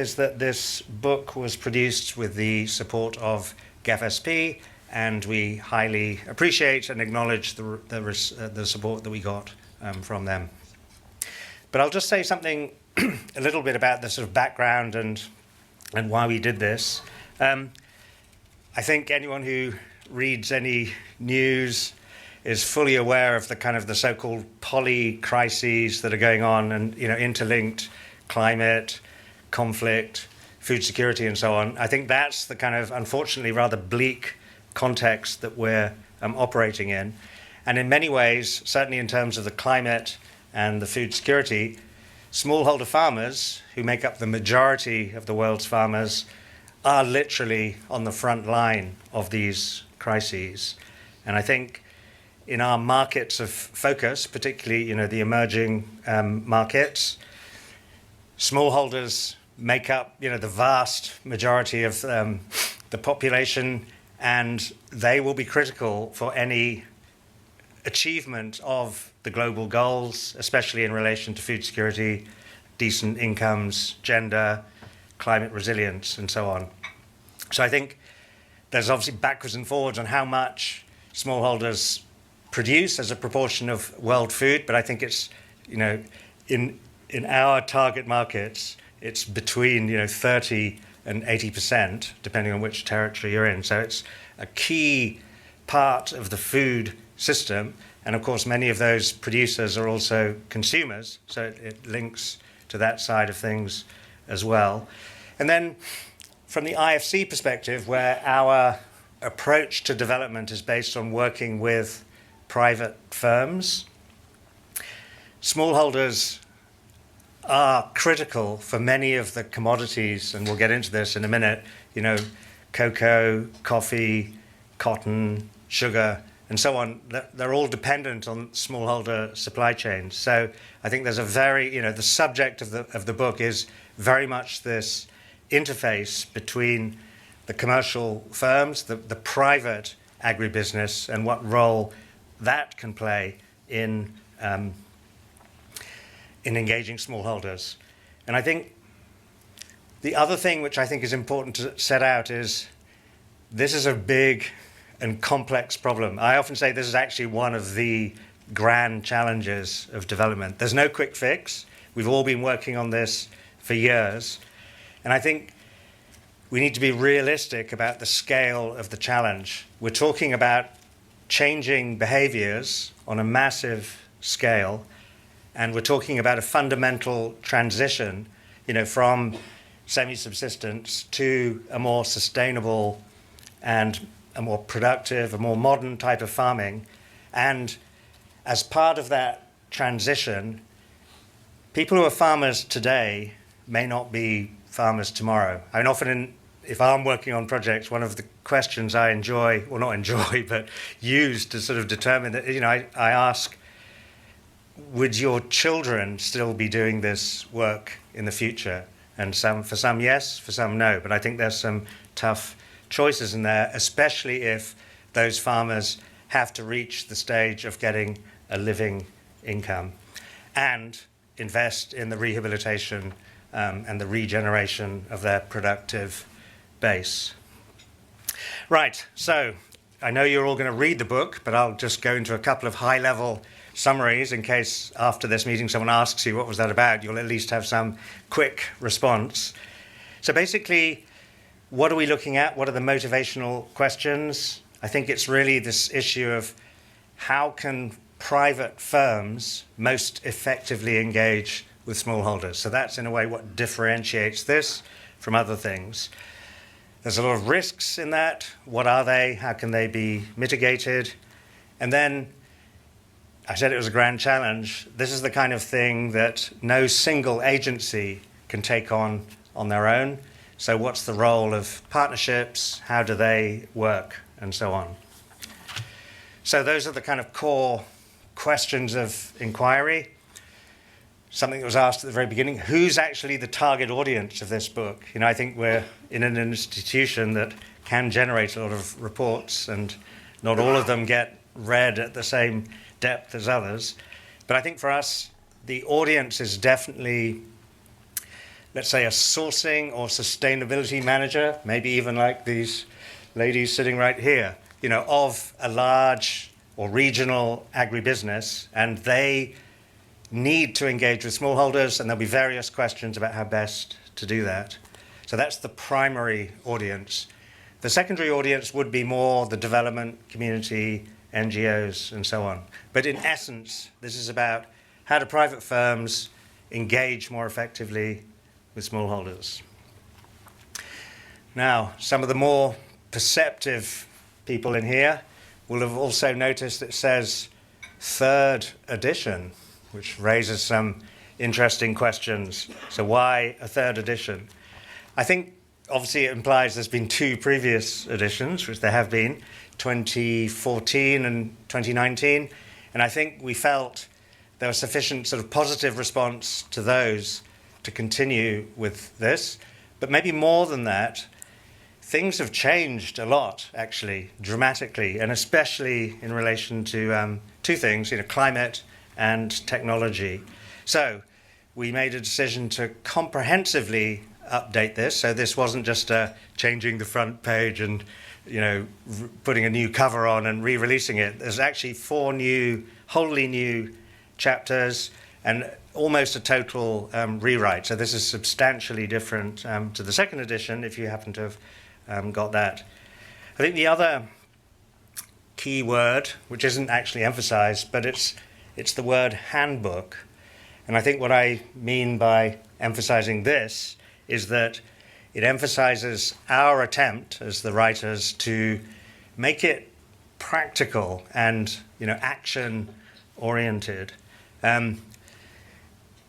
Is that this book was produced with the support of GFSP, and we highly appreciate and acknowledge the support that we got from them. But I'll just say something a little bit about the sort of background and why we did this. I think anyone who reads any news is fully aware of the kind of the so-called poly crises that are going on, and interlinked climate, conflict, food security, and so on. I think that's the kind of, unfortunately, rather bleak context that we're operating in. And in many ways, certainly in terms of the climate and the food security, smallholder farmers, who make up the majority of the world's farmers, are literally on the front line of these crises. And I think in our markets of focus, particularly the emerging markets, smallholders make up the vast majority of the population, and they will be critical for any achievement of the global goals, especially in relation to food security, decent incomes, gender, climate resilience, and so on. So I think there's obviously backwards and forwards on how much smallholders produce as a proportion of world food, but I think it's in our target markets, it's between 30 and 80%, depending on which territory you're in. So it's a key part of the food system. And of course, many of those producers are also consumers. So it links to that side of things as well. And then from the IFC perspective, where our approach to development is based on working with private firms, smallholders are critical for many of the commodities, and we'll get into this in a minute, cocoa, coffee, cotton, sugar, and so on. They're all dependent on smallholder supply chains. So I think there's a very, the subject of the book is very much this interface between the commercial firms, the private agribusiness, and what role that can play in engaging smallholders. And I think the other thing which I think is important to set out is this is a big and complex problem. I often say this is actually one of the grand challenges of development. There's no quick fix. We've all been working on this for years. And I think we need to be realistic about the scale of the challenge. We're talking about changing behaviors on a massive scale, and we're talking about a fundamental transition, from semi-subsistence to a more sustainable and a more productive, a more modern type of farming. And as part of that transition, people who are farmers today may not be farmers tomorrow. I mean, often if I'm working on projects, one of the questions I enjoy, well, not enjoy, but use to sort of determine that, I ask, would your children still be doing this work in the future? And for some, yes, for some, no. But I think there's some tough choices in there, especially if those farmers have to reach the stage of getting a living income and invest in the rehabilitation and the regeneration of their productive base. Right, so I know you're all going to read the book, but I'll just go into a couple of high-level summaries in case after this meeting someone asks you what was that about, you'll at least have some quick response. So basically, what are we looking at? What are the motivational questions? I think it's really this issue of how can private firms most effectively engage with smallholders? So that's in a way what differentiates this from other things. There's a lot of risks in that. What are they? How can they be mitigated? And then I said it was a grand challenge. This is the kind of thing that no single agency can take on their own. So what's the role of partnerships? How do they work? And so on. So those are the kind of core questions of inquiry. Something that was asked at the very beginning, who's actually the target audience of this book? I think we're in an institution that can generate a lot of reports, and not all of them get read at the same depth as others. But I think for us, the audience is definitely let's say, a sourcing or sustainability manager, maybe even like these ladies sitting right here, of a large or regional agribusiness, and they need to engage with smallholders, and there'll be various questions about how best to do that. So that's the primary audience. The secondary audience would be more the development community, NGOs, and so on. But in essence, this is about how do private firms engage more effectively with smallholders. Now, some of the more perceptive people in here will have also noticed it says third edition, which raises some interesting questions. So why a third edition? I think obviously it implies there's been two previous editions, which there have been, 2014 and 2019. And I think we felt there was sufficient sort of positive response to those to continue with this. But maybe more than that, things have changed a lot, actually, dramatically, and especially in relation to two things, climate and technology. So we made a decision to comprehensively update this. So this wasn't just changing the front page and putting a new cover on and re-releasing it. There's actually 4 new, wholly new chapters and almost a total rewrite. So this is substantially different to the second edition, if you happen to have got that. I think the other key word, which isn't actually emphasized, but it's the word handbook. And I think what I mean by emphasizing this is that it emphasizes our attempt as the writers to make it practical and action oriented.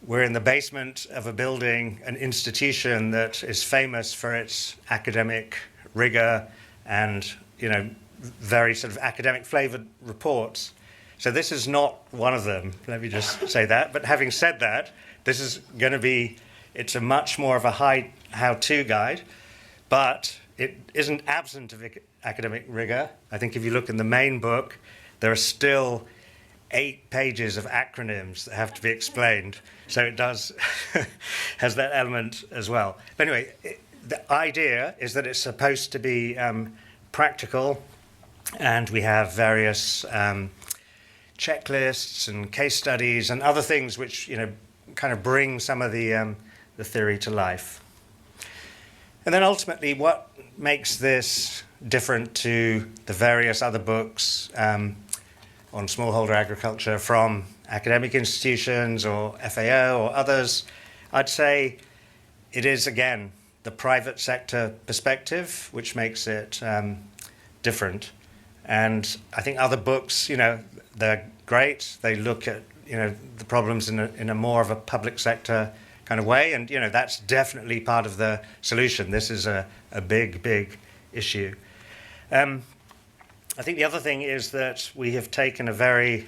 We're in the basement of a building, an institution that is famous for its academic rigor and very sort of academic flavored reports. So this is not one of them, let me just say that. But having said that, this is going to be, it's a much more of a high how-to guide, but it isn't absent of academic rigor. I think if you look in the main book, there are still 8 pages of acronyms that have to be explained. So it does has that element as well. But anyway, the idea is that it's supposed to be practical, and we have various checklists and case studies and other things which kind of bring some of the theory to life. And then ultimately, what makes this different to the various other books on smallholder agriculture from academic institutions or FAO or others? I'd say it is, again, the private sector perspective, which makes it different. And I think other books, they're great. They look at, the problems in a more of a public sector kind of way. And, that's definitely part of the solution. This is a big, big issue. I think the other thing is that we have taken a very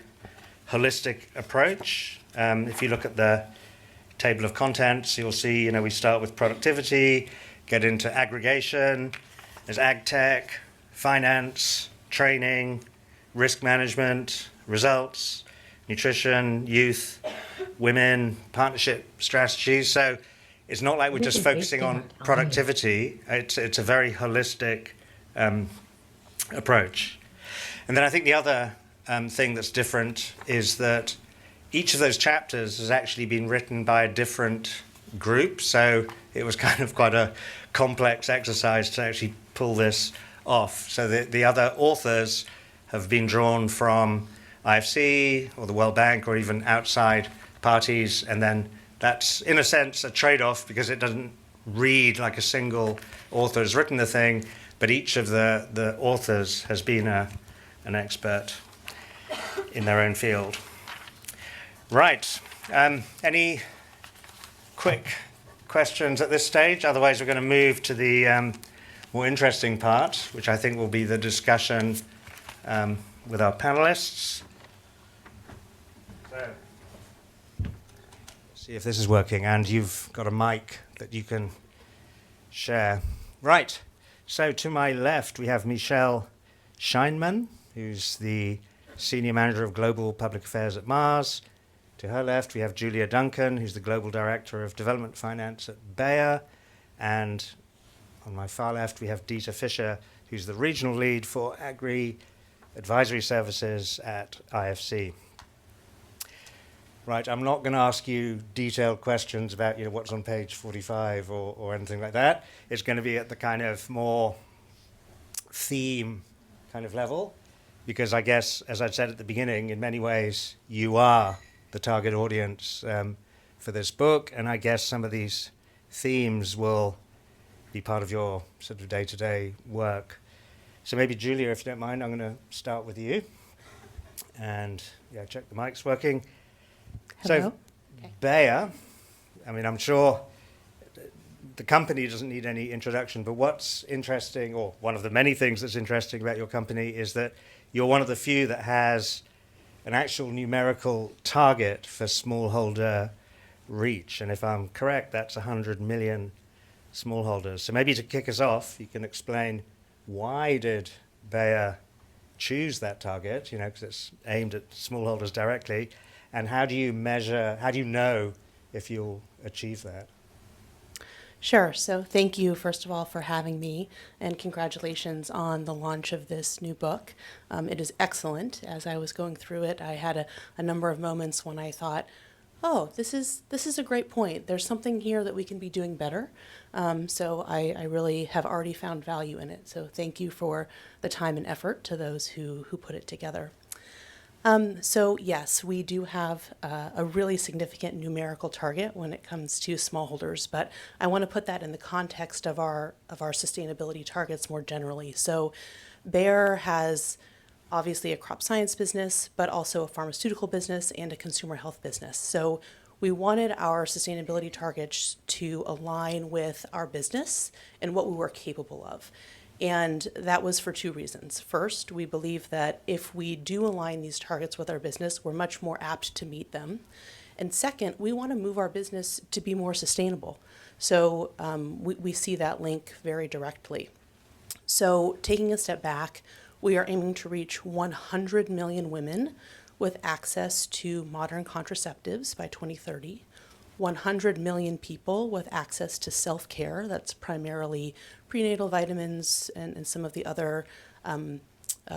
holistic approach. If you look at the table of contents, you'll see, we start with productivity, get into aggregation, there's ag tech, finance, training, risk management, results, nutrition, youth, women, partnership strategies. So it's not like we're just focusing on productivity. It's a very holistic approach. And then I think the other thing that's different is that each of those chapters has actually been written by a different group. So it was kind of quite a complex exercise to actually pull this off. So the other authors have been drawn from IFC or the World Bank or even outside parties. And then that's, in a sense, a trade-off because it doesn't read like a single author has written the thing, but each of the authors has been an expert in their own field. Right. Any quick questions at this stage? Otherwise, we're going to move to the more interesting part, which I think will be the discussion with our panelists. So, see if this is working, and you've got a mic that you can share. Right. So to my left, we have Michelle Scheinman, who's the Senior Manager of Global Public Affairs at Mars. To her left, we have Julia Duncan, who's the Global Director of Development Finance at Bayer. And on my far left, we have Dieter Fischer, who's the Regional Lead for Agri Advisory Services at IFC. Right, I'm not going to ask you detailed questions about what's on page 45 or anything like that. It's going to be at the kind of more theme kind of level, because I guess, as I said at the beginning, in many ways, you are the target audience for this book, and I guess some of these themes will be part of your sort of day-to-day work. So maybe, Julia, if you don't mind, I'm going to start with you. And, yeah, check the mic's working. Hello. So, Bayer, I mean, I'm sure the company doesn't need any introduction, but what's interesting, or one of the many things that's interesting about your company, is that you're one of the few that has an actual numerical target for smallholder reach. And if I'm correct, that's 100 million smallholders. So maybe to kick us off, you can explain why did Bayer choose that target, because it's aimed at smallholders directly, and how do you know if you'll achieve that? Sure. So thank you, first of all, for having me, and congratulations on the launch of this new book. It is excellent. As I was going through it, I had a number of moments when I thought, oh, this is a great point. There's something here that we can be doing better. So I really have already found value in it. So thank you for the time and effort to those who put it together. So yes, we do have a really significant numerical target when it comes to smallholders, but I want to put that in the context of our sustainability targets more generally. So Bayer has obviously a crop science business, but also a pharmaceutical business and a consumer health business. So we wanted our sustainability targets to align with our business and what we were capable of. And that was for two reasons. First, we believe that if we do align these targets with our business, we're much more apt to meet them. And second, we want to move our business to be more sustainable. So we see that link very directly. So taking a step back, we are aiming to reach 100 million women with access to modern contraceptives by 2030. 100 million people with access to self-care, that's primarily prenatal vitamins and some of the other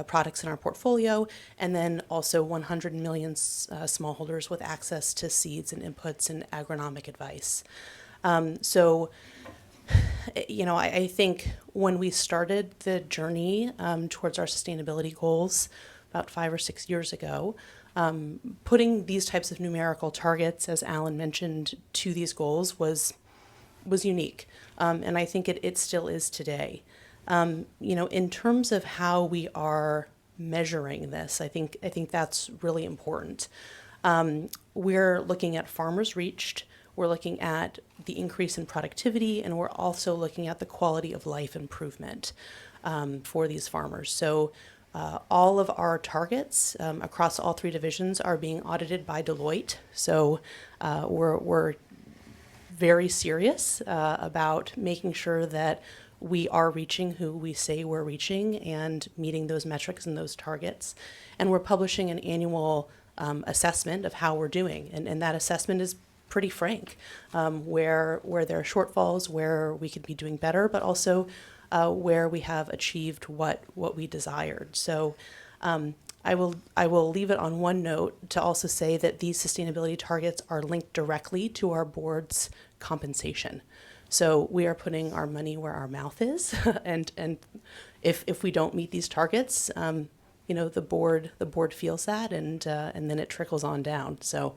products in our portfolio, and then also 100 million smallholders with access to seeds and inputs and agronomic advice. I think when we started the journey towards our sustainability goals about 5 or 6 years ago, putting these types of numerical targets, as Alan mentioned, to these goals was unique, and I think it still is today. In terms of how we are measuring this, I think that's really important. We're looking at farmers reached, we're looking at the increase in productivity, and we're also looking at the quality of life improvement for these farmers. So all of our targets across all three divisions are being audited by Deloitte. So we're very serious about making sure that we are reaching who we say we're reaching and meeting those metrics and those targets. And we're publishing an annual assessment of how we're doing. And that assessment is pretty frank, where there are shortfalls, where we could be doing better, but also where we have achieved what we desired. So I will leave it on one note to also say that these sustainability targets are linked directly to our board's compensation. So we are putting our money where our mouth is, and if we don't meet these targets, the board feels that, and then it trickles on down. So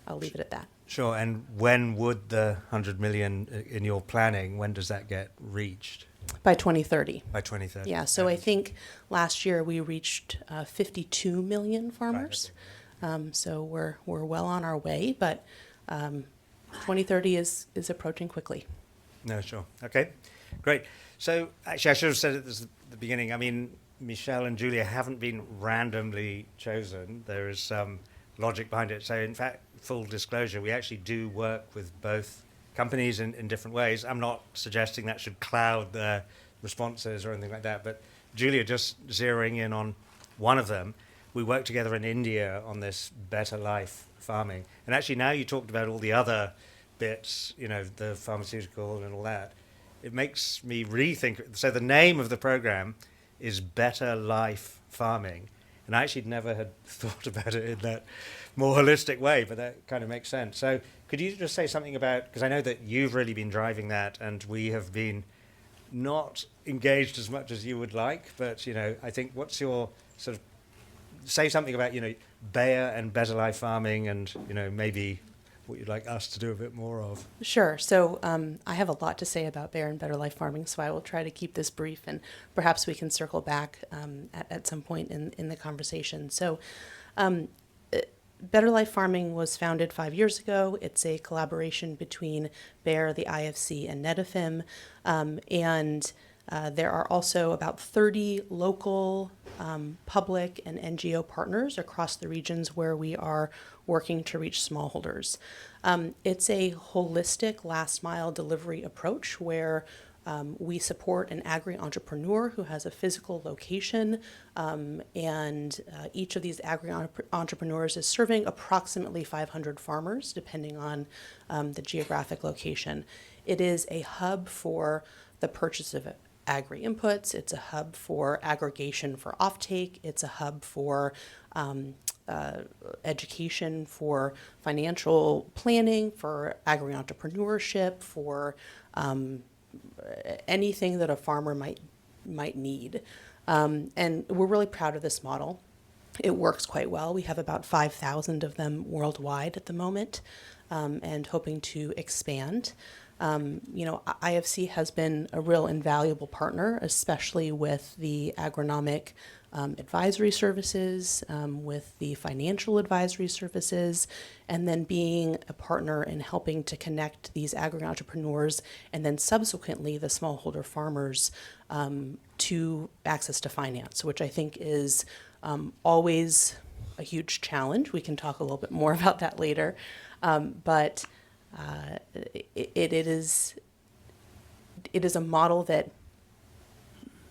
I'll leave it at that. Sure. And when would the 100 million in your planning, when does that get reached? By 2030. By 2030. Yeah. So I think last year we reached 52 million farmers. Right. So we're well on our way, but 2030 is approaching quickly. No, sure. Okay, great. So actually, I should have said it at the beginning. I mean, Michelle and Julia haven't been randomly chosen. There is some logic behind it. So in fact, full disclosure, we actually do work with both companies in different ways. I'm not suggesting that should cloud their responses or anything like that, but Julia, just zeroing in on one of them, we worked together in India on this better life farming. And actually now you talked about all the other bits, the pharmaceutical and all that. It makes me rethink. So the name of the program is Better Life Farming. And I actually never had thought about it in that more holistic way, but that kind of makes sense. So could you just say something about, because I know that you've really been driving that and we have been not engaged as much as you would like, but, I think what's your sort of, say something about, Bayer and Better Life Farming and, maybe what you'd like us to do a bit more of. Sure. So I have a lot to say about Bayer and Better Life Farming, so I will try to keep this brief, and perhaps we can circle back at some point in the conversation. So Better Life Farming was founded 5 years ago. It's a collaboration between Bayer, the IFC, and Netafim. And there are also about 30 local public and NGO partners across the regions where we are working to reach smallholders. It's a holistic last mile delivery approach where we support an agri-entrepreneur who has a physical location, and each of these agri-entrepreneurs is serving approximately 500 farmers, depending on the geographic location. It is a hub for the purchase of agri-inputs. It's a hub for aggregation for offtake. It's a hub for education, for financial planning, for agri-entrepreneurship, for anything that a farmer might need. And we're really proud of this model. It works quite well. We have about 5,000 of them worldwide at the moment, and hoping to expand. IFC has been a real invaluable partner, especially with the agronomic advisory services, with the financial advisory services, and then being a partner in helping to connect these agri-entrepreneurs and then subsequently the smallholder farmers to access to finance, which I think is always a huge challenge. We can talk a little bit more about that later. But it is a model that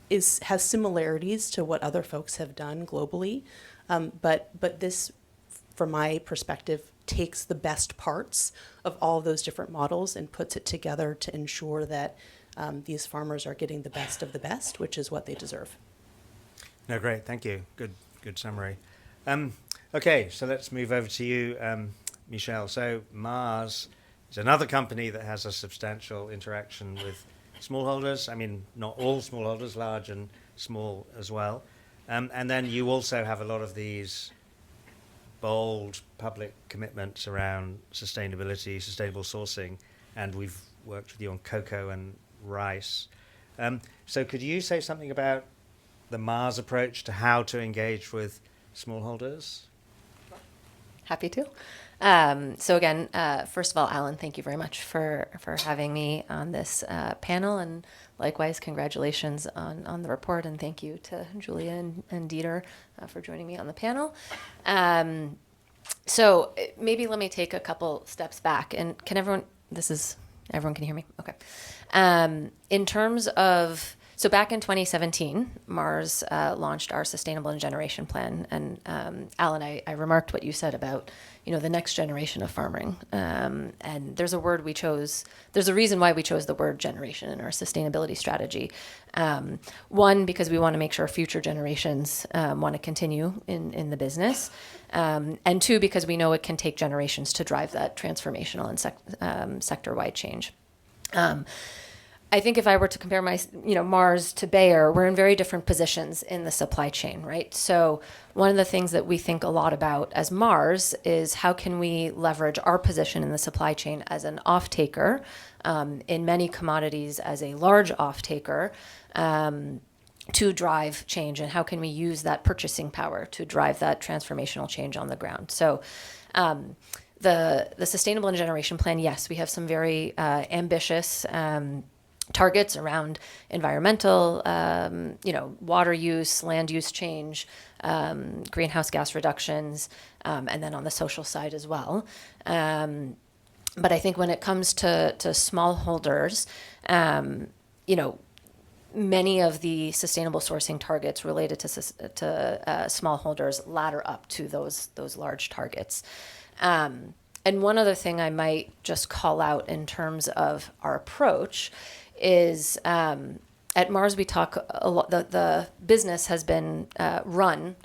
has similarities to what other folks have done globally, but this, from my perspective, takes the best parts of all of those different models and puts it together to ensure that these farmers are getting the best of the best, which is what they deserve. No, great, thank you. Good summary. Okay, so let's move over to you, Michelle. So Mars is another company that has a substantial interaction with smallholders. I mean, not all smallholders, large and small as well. And then you also have a lot of these bold public commitments around sustainability, sustainable sourcing, and we've worked with you on cocoa and rice. So could you say something about the Mars approach to how to engage with smallholders? Happy to. So again, first of all, Alan, thank you very much for having me on this panel, and likewise, congratulations on the report, and thank you to Julia and Dieter for joining me on the panel. So maybe let me take a couple steps back, and everyone can hear me? Okay. In terms of, so back in 2017, Mars launched our Sustainable and Generation Plan. And Alan, I remarked what you said about, the next generation of farming. And there's a word we chose, there's a reason why we chose the word generation in our sustainability strategy. One, because we want to make sure future generations want to continue in the business. And two, because we know it can take generations to drive that transformational and sector-wide change. I think if I were to compare Mars to Bayer, we're in very different positions in the supply chain, right? So one of the things that we think a lot about as Mars is how can we leverage our position in the supply chain as an off-taker, in many commodities as a large off-taker, to drive change, and how can we use that purchasing power to drive that transformational change on the ground? So the Sustainable and Generation Plan, yes, we have some very ambitious targets around environmental, water use, land use change, greenhouse gas reductions, and then on the social side as well. But I think when it comes to smallholders, many of the sustainable sourcing targets related to smallholders ladder up to those large targets. And one other thing I might just call out in terms of our approach is at Mars we talk a lot. The business has been run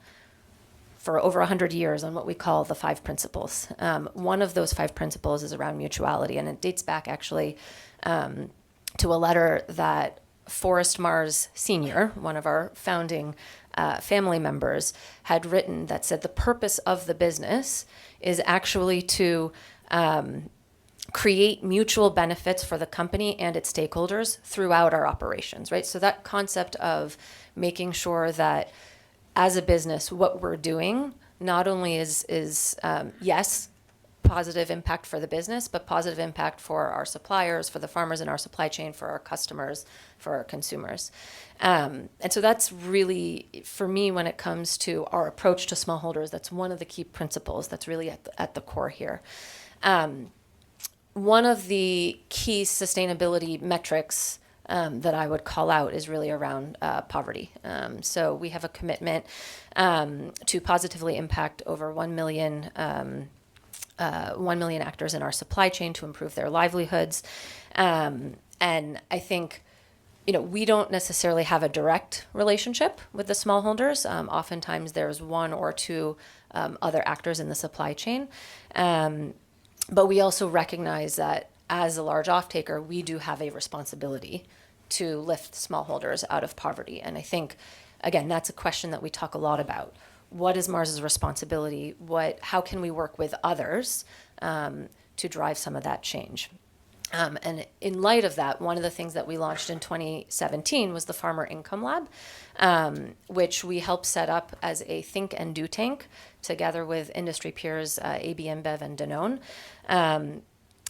for over 100 years on what we call the 5 principles. One of those 5 principles is around mutuality, and it dates back actually to a letter that Forrest Mars Sr., one of our founding family members, had written that said the purpose of the business is actually to create mutual benefits for the company and its stakeholders throughout our operations, right? So that concept of making sure that as a business, what we're doing not only is yes, positive impact for the business, but positive impact for our suppliers, for the farmers in our supply chain, for our customers, for our consumers. And so that's really, for me, when it comes to our approach to smallholders, that's one of the key principles that's really at the core here. One of the key sustainability metrics that I would call out is really around poverty. So we have a commitment to positively impact over 1 million actors in our supply chain to improve their livelihoods. And I think, we don't necessarily have a direct relationship with the smallholders. Oftentimes there's 1 or 2 other actors in the supply chain. But we also recognize that as a large off-taker, we do have a responsibility to lift smallholders out of poverty. And I think, again, that's a question that we talk a lot about. What is Mars's responsibility? How can we work with others to drive some of that change? And in light of that, one of the things that we launched in 2017 was the Farmer Income Lab, which we helped set up as a think and do tank together with industry peers AB InBev and Danone.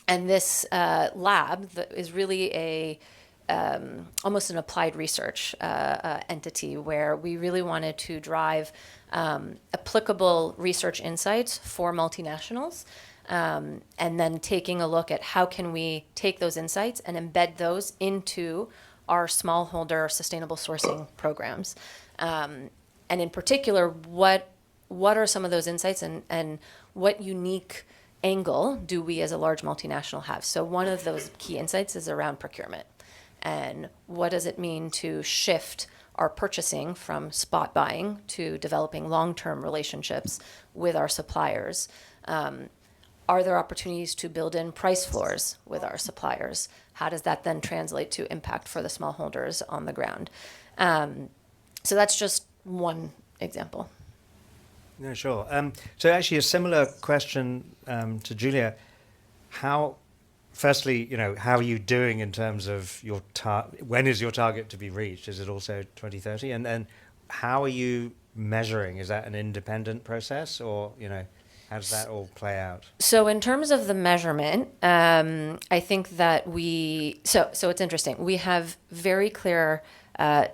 And this lab is really almost an applied research entity where we really wanted to drive applicable research insights for multinationals, and then taking a look at how can we take those insights and embed those into our smallholder sustainable sourcing programs. And in particular, what are some of those insights and what unique angle do we as a large multinational have? So one of those key insights is around procurement. And what does it mean to shift our purchasing from spot buying to developing long-term relationships with our suppliers? Are there opportunities to build in price floors with our suppliers? How does that then translate to impact for the smallholders on the ground? So that's just one example. Yeah, sure. So actually a similar question to Julia. Firstly, how are you doing in terms of your when is your target to be reached? Is it also 2030? And then how are you measuring? Is that an independent process, or how does that all play out? So in terms of the measurement, I think that so it's interesting. We have very clear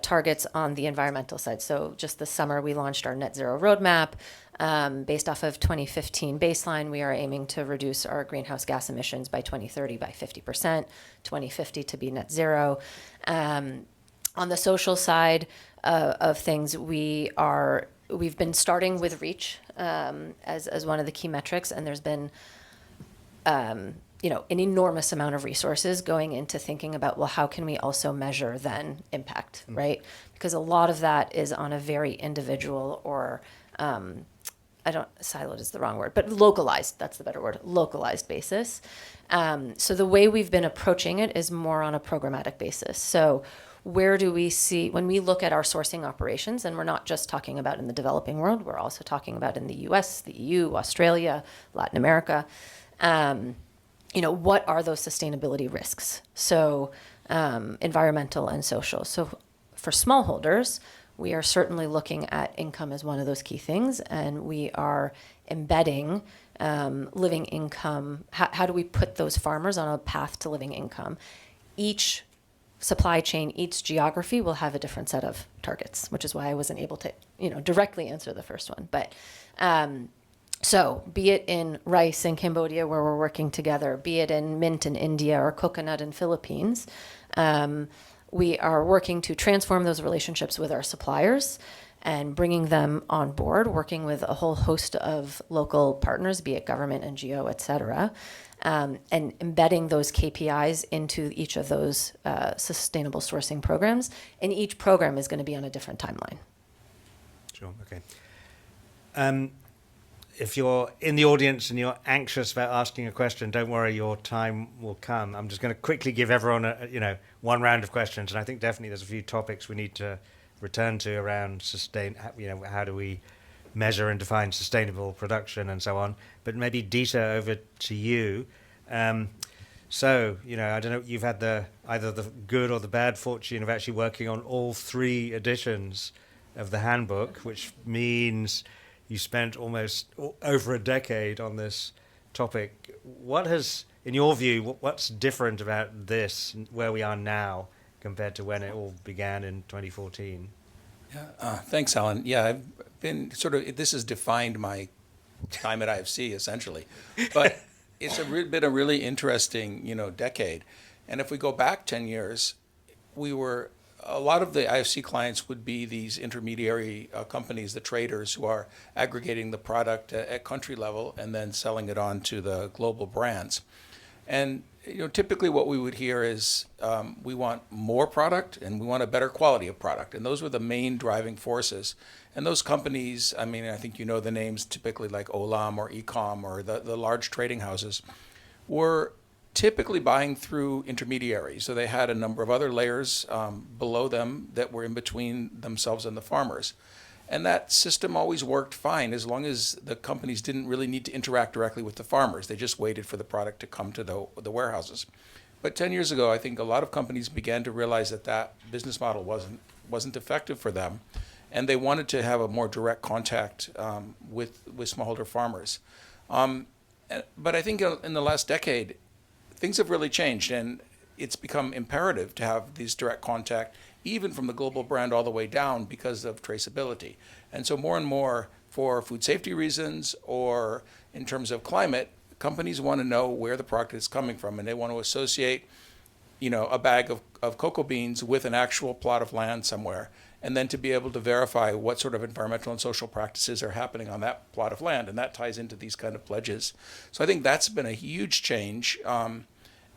targets on the environmental side. So just this summer, we launched our net zero roadmap. Based off of 2015 baseline, we are aiming to reduce our greenhouse gas emissions by 2030 by 50%, 2050 to be net zero. On the social side of things, we've been starting with reach as one of the key metrics, and there's been an enormous amount of resources going into thinking about, well, how can we also measure then impact, right? Because a lot of that is on a very individual or siloed is the wrong word, but localized, that's the better word, localized basis. So the way we've been approaching it is more on a programmatic basis. So where do we see, when we look at our sourcing operations, and we're not just talking about in the developing world, we're also talking about in the US, the EU, Australia, Latin America, what are those sustainability risks? So environmental and social. So for smallholders, we are certainly looking at income as one of those key things, and we are embedding living income. How do we put those farmers on a path to living income? Each supply chain, each geography will have a different set of targets, which is why I wasn't able to, directly answer the first one. But so be it in rice in Cambodia, where we're working together, be it in mint in India or coconut in Philippines, We are working to transform those relationships with our suppliers and bringing them on board, working with a whole host of local partners, be it government, NGO, et cetera, and embedding those KPIs into each of those sustainable sourcing programs. And each program is going to be on a different timeline. Sure, okay. If you're in the audience and you're anxious about asking a question, don't worry, your time will come. I'm just going to quickly give everyone one round of questions, and I think definitely there's a few topics we need to return to around how do we measure and define sustainable production and so on. But maybe Dieter, over to you. So, I don't know, you've had either the good or the bad fortune of actually working on all 3 editions of the handbook, which means you spent almost over a decade on this topic. What has, in your view, what's different about this, where we are now, compared to when it all began in 2014? Yeah, thanks, Alan. Yeah, I've been this has defined my time at IFC, essentially. But it's been a really interesting, decade. And if we go back 10 years, a lot of the IFC clients would be these intermediary companies, the traders who are aggregating the product at country level and then selling it on to the global brands. And typically what we would hear is we want more product and we want a better quality of product. And those were the main driving forces. And those companies, I think the names typically like Olam or Ecom or the large trading houses, were typically buying through intermediaries. So they had a number of other layers below them that were in between themselves and the farmers. And that system always worked fine as long as the companies didn't really need to interact directly with the farmers. They just waited for the product to come to the warehouses. But 10 years ago, I think a lot of companies began to realize that business model wasn't effective for them. And they wanted to have a more direct contact with smallholder farmers. But I think in the last decade, things have really changed, and it's become imperative to have these direct contact, even from the global brand all the way down, because of traceability. And so more and more, for food safety reasons or in terms of climate, companies want to know where the product is coming from, and they want to associate, a bag of cocoa beans with an actual plot of land somewhere, and then to be able to verify what sort of environmental and social practices are happening on that plot of land, and that ties into these kind of pledges. So I think that's been a huge change,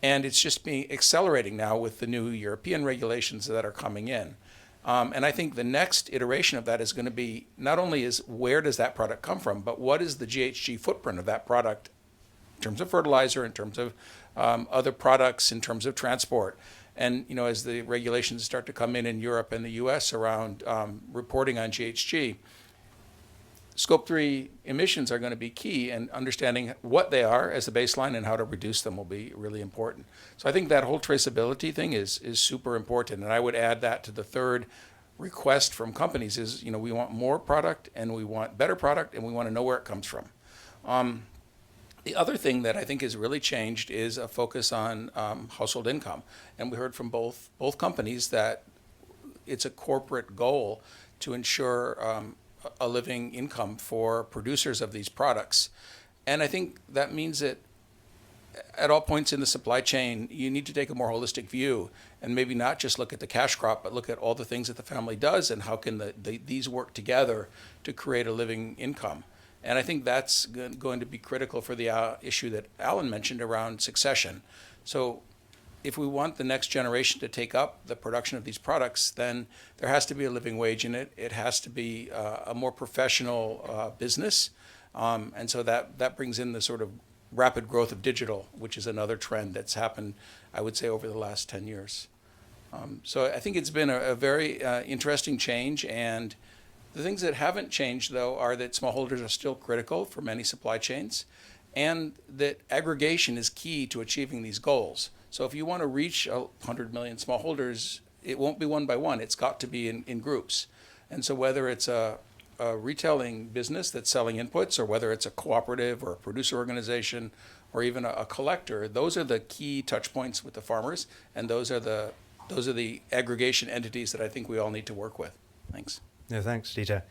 and it's just accelerating now with the new European regulations that are coming in. And I think the next iteration of that is going to be not only is where does that product come from, but what is the GHG footprint of that product in terms of fertilizer, in terms of other products, in terms of transport. And as the regulations start to come in Europe and the US around reporting on GHG, Scope 3 emissions are going to be key, and understanding what they are as the baseline and how to reduce them will be really important. So I think that whole traceability thing is super important. And I would add that to the third request from companies is, we want more product and we want better product and we want to know where it comes from. The other thing that I think has really changed is a focus on household income. And we heard from both companies that it's a corporate goal to ensure a living income for producers of these products. And I think that means that at all points in the supply chain, you need to take a more holistic view and maybe not just look at the cash crop, but look at all the things that the family does and how can these work together to create a living income. And I think that's going to be critical for the issue that Alan mentioned around succession. So if we want the next generation to take up the production of these products, then there has to be a living wage in it. It has to be a more professional business. And so that brings in the sort of rapid growth of digital, which is another trend that's happened, I would say, over the last 10 years. So I think it's been a very interesting change. And the things that haven't changed, though, are that smallholders are still critical for many supply chains, and that aggregation is key to achieving these goals. So if you want to reach 100 million smallholders, it won't be one by one. It's got to be in groups. And so whether it's a retailing business that's selling inputs, or whether it's a cooperative or a producer organization, or even a collector, those are the key touch points with the farmers, and those are the aggregation entities that I think we all need to work with. Thanks. No, thanks, Dieter.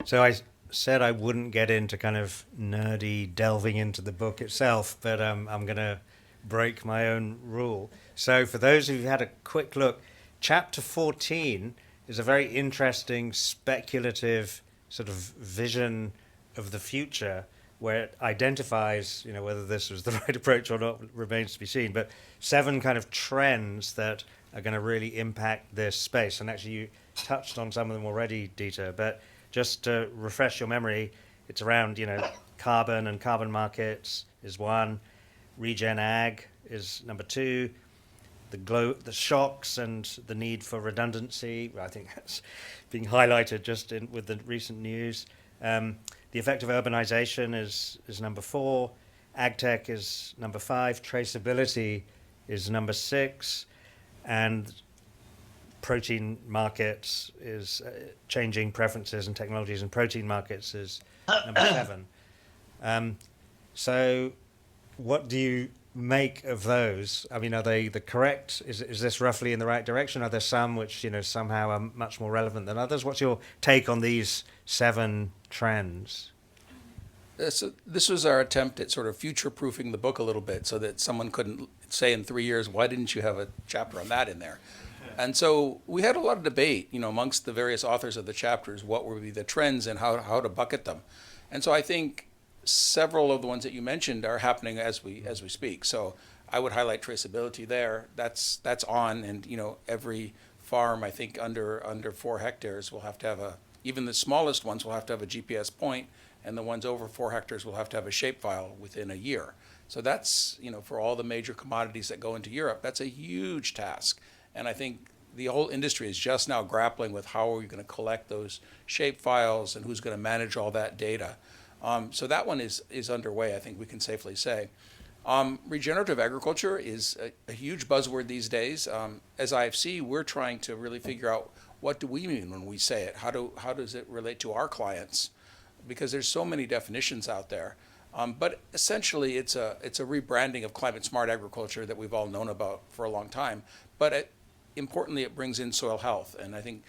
So I said I wouldn't get into kind of nerdy delving into the book itself, but I'm going to break my own rule. So for those who've had a quick look, chapter 14 is a very interesting speculative sort of vision of the future where it identifies, whether this was the right approach or not remains to be seen, but 7 kind of trends that are going to really impact this space. And actually you touched on some of them already, Dieter, but just to refresh your memory, it's around, carbon and carbon markets is 1, regen ag is number 2, the shocks and the need for redundancy. I think that's being highlighted just with the recent news. The effect of urbanization is number 4. Agtech is number 5. Traceability is number 6. And protein markets is changing preferences and technologies in protein markets is number 7. So what do you make of those? I mean, are they the correct? Is this roughly in the right direction? Are there some which somehow are much more relevant than others? What's your take on these 7 trends? So this was our attempt at sort of future-proofing the book a little bit, so that someone couldn't say in 3 years, "Why didn't you have a chapter on that in there?" And so we had a lot of debate, amongst the various authors of the chapters, what would be the trends and how to bucket them. And so I think several of the ones that you mentioned are happening as we speak. So I would highlight traceability there. That's on, and every farm, I think under 4 hectares will have to have even the smallest ones will have to have a GPS point, and the ones over 4 hectares will have to have a shapefile within a year. So that's, for all the major commodities that go into Europe, that's a huge task. And I think the whole industry is just now grappling with how are we going to collect those shapefiles and who's going to manage all that data. So that one is underway, I think we can safely say. Regenerative agriculture is a huge buzzword these days. As IFC, we're trying to really figure out, what do we mean when we say it? How does it relate to our clients? Because there's so many definitions out there. But essentially, it's a rebranding of climate smart agriculture that we've all known about for a long time. But importantly, it brings in soil health. And I think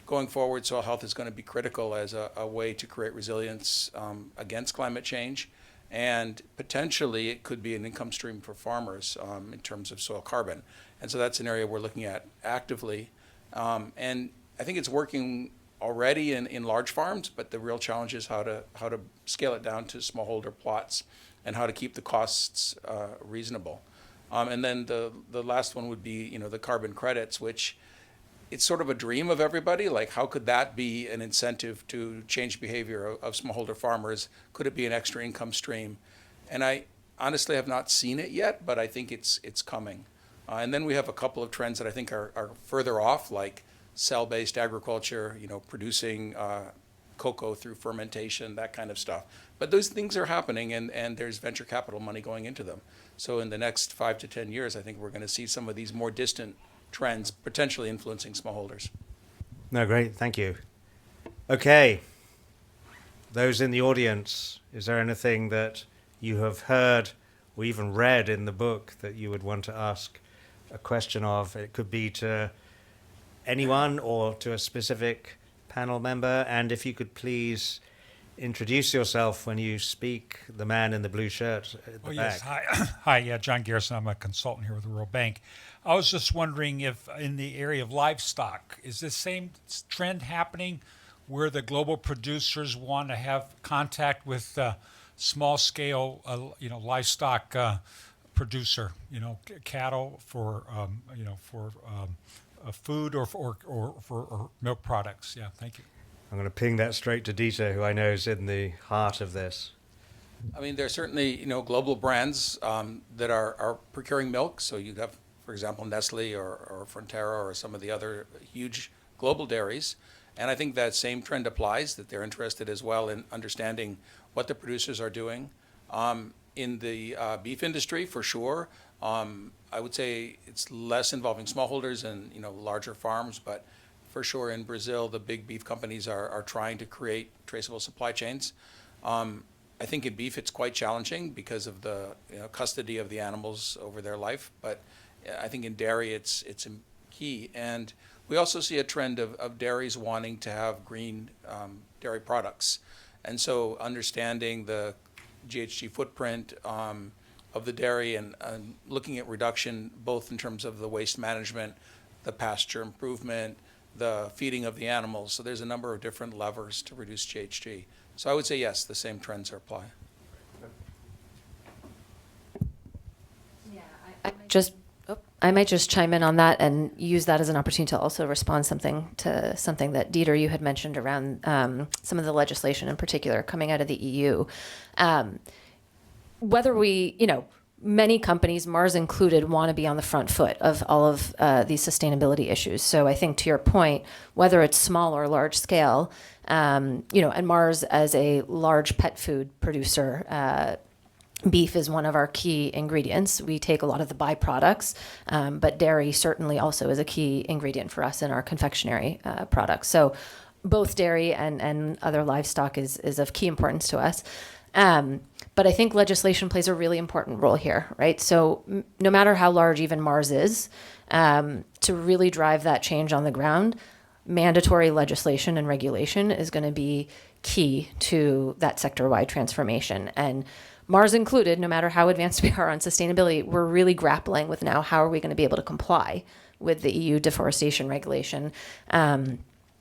going forward, soil health is going to be critical as a way to create resilience against climate change. And potentially, it could be an income stream for farmers in terms of soil carbon. And so that's an area we're looking at actively. And I think it's working already in large farms, but the real challenge is how to scale it down to smallholder plots and how to keep the costs reasonable. And then the last one would be the carbon credits, which it's sort of a dream of everybody. Like, how could that be an incentive to change behavior of smallholder farmers? Could it be an extra income stream? And I honestly have not seen it yet, but I think it's coming. And then we have a couple of trends that I think are further off, like cell-based agriculture, producing cocoa through fermentation, that kind of stuff. But those things are happening, and there's venture capital money going into them. So in the next 5 to 10 years, I think we're going to see some of these more distant trends potentially influencing smallholders. No, great, thank you. Okay, those in the audience, is there anything that you have heard or even read in the book that you would want to ask a question of? It could be to anyone or to a specific panel member. And if you could please introduce yourself when you speak, the man in the blue shirt at the back. Yes. Hi. Hi. Yeah, John Garrison. I'm a consultant here with the Rural Bank. I was just wondering if in the area of livestock, is this same trend happening where the global producers want to have contact with small scale, livestock producer, cattle for, food or for milk products? Yeah, thank you. I'm going to ping that straight to Dieter, who I know is in the heart of this. I mean, there's certainly, global brands that are procuring milk. So you have, for example, Nestle or Frontera or some of the other huge global dairies. And I think that same trend applies, that they're interested as well in understanding what the producers are doing. In the beef industry, for sure, I would say it's less involving smallholders and, larger farms, but for sure in Brazil, the big beef companies are trying to create traceable supply chains. I think in beef it's quite challenging because of the custody of the animals over their life, but I think in dairy it's key. And we also see a trend of dairies wanting to have green dairy products. And so understanding the GHG footprint of the dairy and looking at reduction both in terms of the waste management, the pasture improvement, the feeding of the animals. So there's a number of different levers to reduce GHG. So I would say yes, the same trends apply. I might just chime in on that and use that as an opportunity to also respond to something that Dieter, you had mentioned around some of the legislation in particular coming out of the EU. Whether many companies, Mars included, want to be on the front foot of all of these sustainability issues. So I think to your point, whether it's small or large scale, and Mars as a large pet food producer, beef is one of our key ingredients. We take a lot of the byproducts, but dairy certainly also is a key ingredient for us in our confectionery products. So both dairy and other livestock is of key importance to us. But I think legislation plays a really important role here, right? So no matter how large even Mars is, to really drive that change on the ground, mandatory legislation and regulation is going to be key to that sector-wide transformation. And Mars included, no matter how advanced we are on sustainability, we're really grappling with now how are we going to be able to comply with the EU deforestation regulation,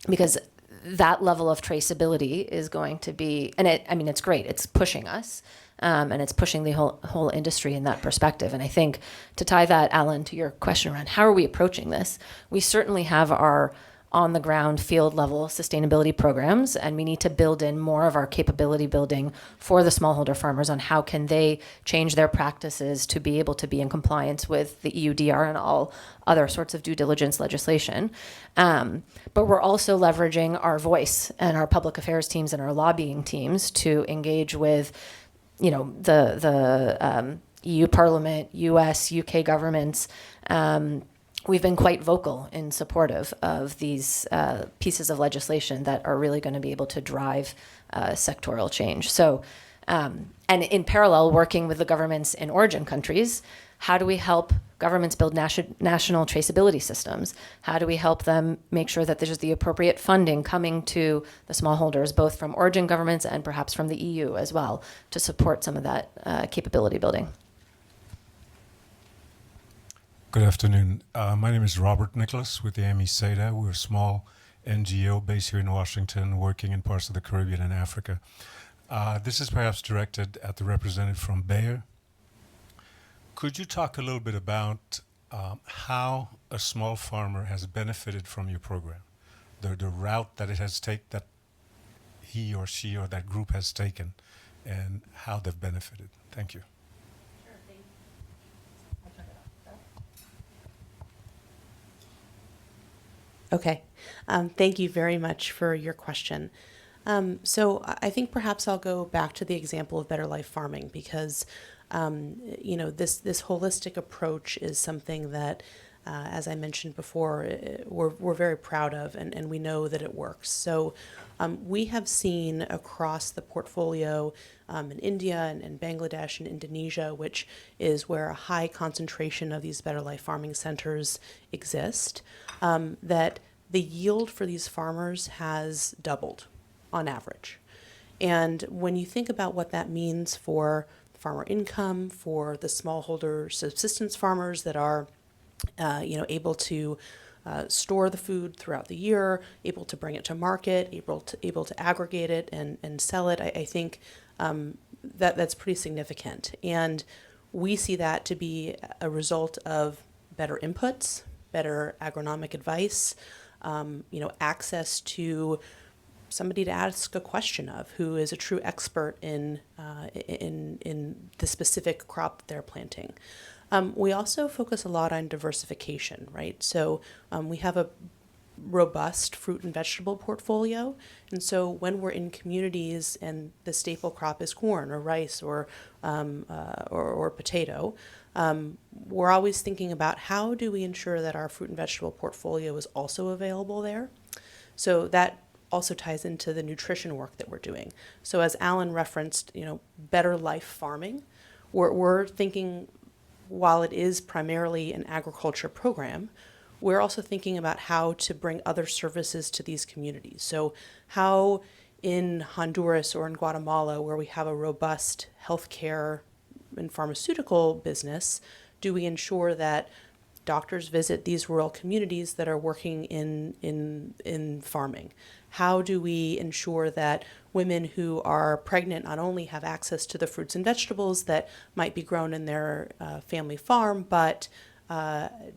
because that level of traceability is going to be, and it's great. It's pushing us, and it's pushing the whole industry in that perspective. And I think to tie that, Alan, to your question around how are we approaching this, we certainly have our on the ground field level sustainability programs, and we need to build in more of our capability building for the smallholder farmers on how can they change their practices to be able to be in compliance with the EUDR and all other sorts of due diligence legislation. But we're also leveraging our voice and our public affairs teams and our lobbying teams to engage with, the EU Parliament, US, UK governments. We've been quite vocal in supportive of these pieces of legislation that are really going to be able to drive sectoral change. So, and in parallel, working with the governments in origin countries, how do we help governments build national traceability systems? How do we help them make sure that there's the appropriate funding coming to the smallholders, both from origin governments and perhaps from the EU as well, to support some of that capability building? Good afternoon. My name is Robert Nicholas with the AMI-SEDA. We're a small NGO based here in Washington, working in parts of the Caribbean and Africa. This is perhaps directed at the representative from Bayer. Could you talk a little bit about how a small farmer has benefited from your program, the route that it has taken, that he or she or that group has taken, and how they've benefited? Thank you. Okay. Thank you very much for your question. So I think perhaps I'll go back to the example of Better Life Farming because, this holistic approach is something that, as I mentioned before, we're very proud of, and we know that it works. So we have seen across the portfolio in India and Bangladesh and Indonesia, which is where a high concentration of these Better Life Farming centers exist, that the yield for these farmers has doubled on average. And when you think about what that means for farmer income, for the smallholder subsistence farmers that are able to store the food throughout the year, able to bring it to market, able to aggregate it and sell it, I think that's pretty significant. And we see that to be a result of better inputs, better agronomic advice, access to somebody to ask a question of who is a true expert in the specific crop that they're planting. We also focus a lot on diversification, right? So we have a robust fruit and vegetable portfolio. And so when we're in communities and the staple crop is corn or rice or potato, we're always thinking about how do we ensure that our fruit and vegetable portfolio is also available there. So that also ties into the nutrition work that we're doing. So as Alan referenced, Better Life Farming, we're thinking, while it is primarily an agriculture program, we're also thinking about how to bring other services to these communities. So how in Honduras or in Guatemala, where we have a robust healthcare and pharmaceutical business, do we ensure that doctors visit these rural communities that are working in farming? How do we ensure that women who are pregnant not only have access to the fruits and vegetables that might be grown in their family farm, but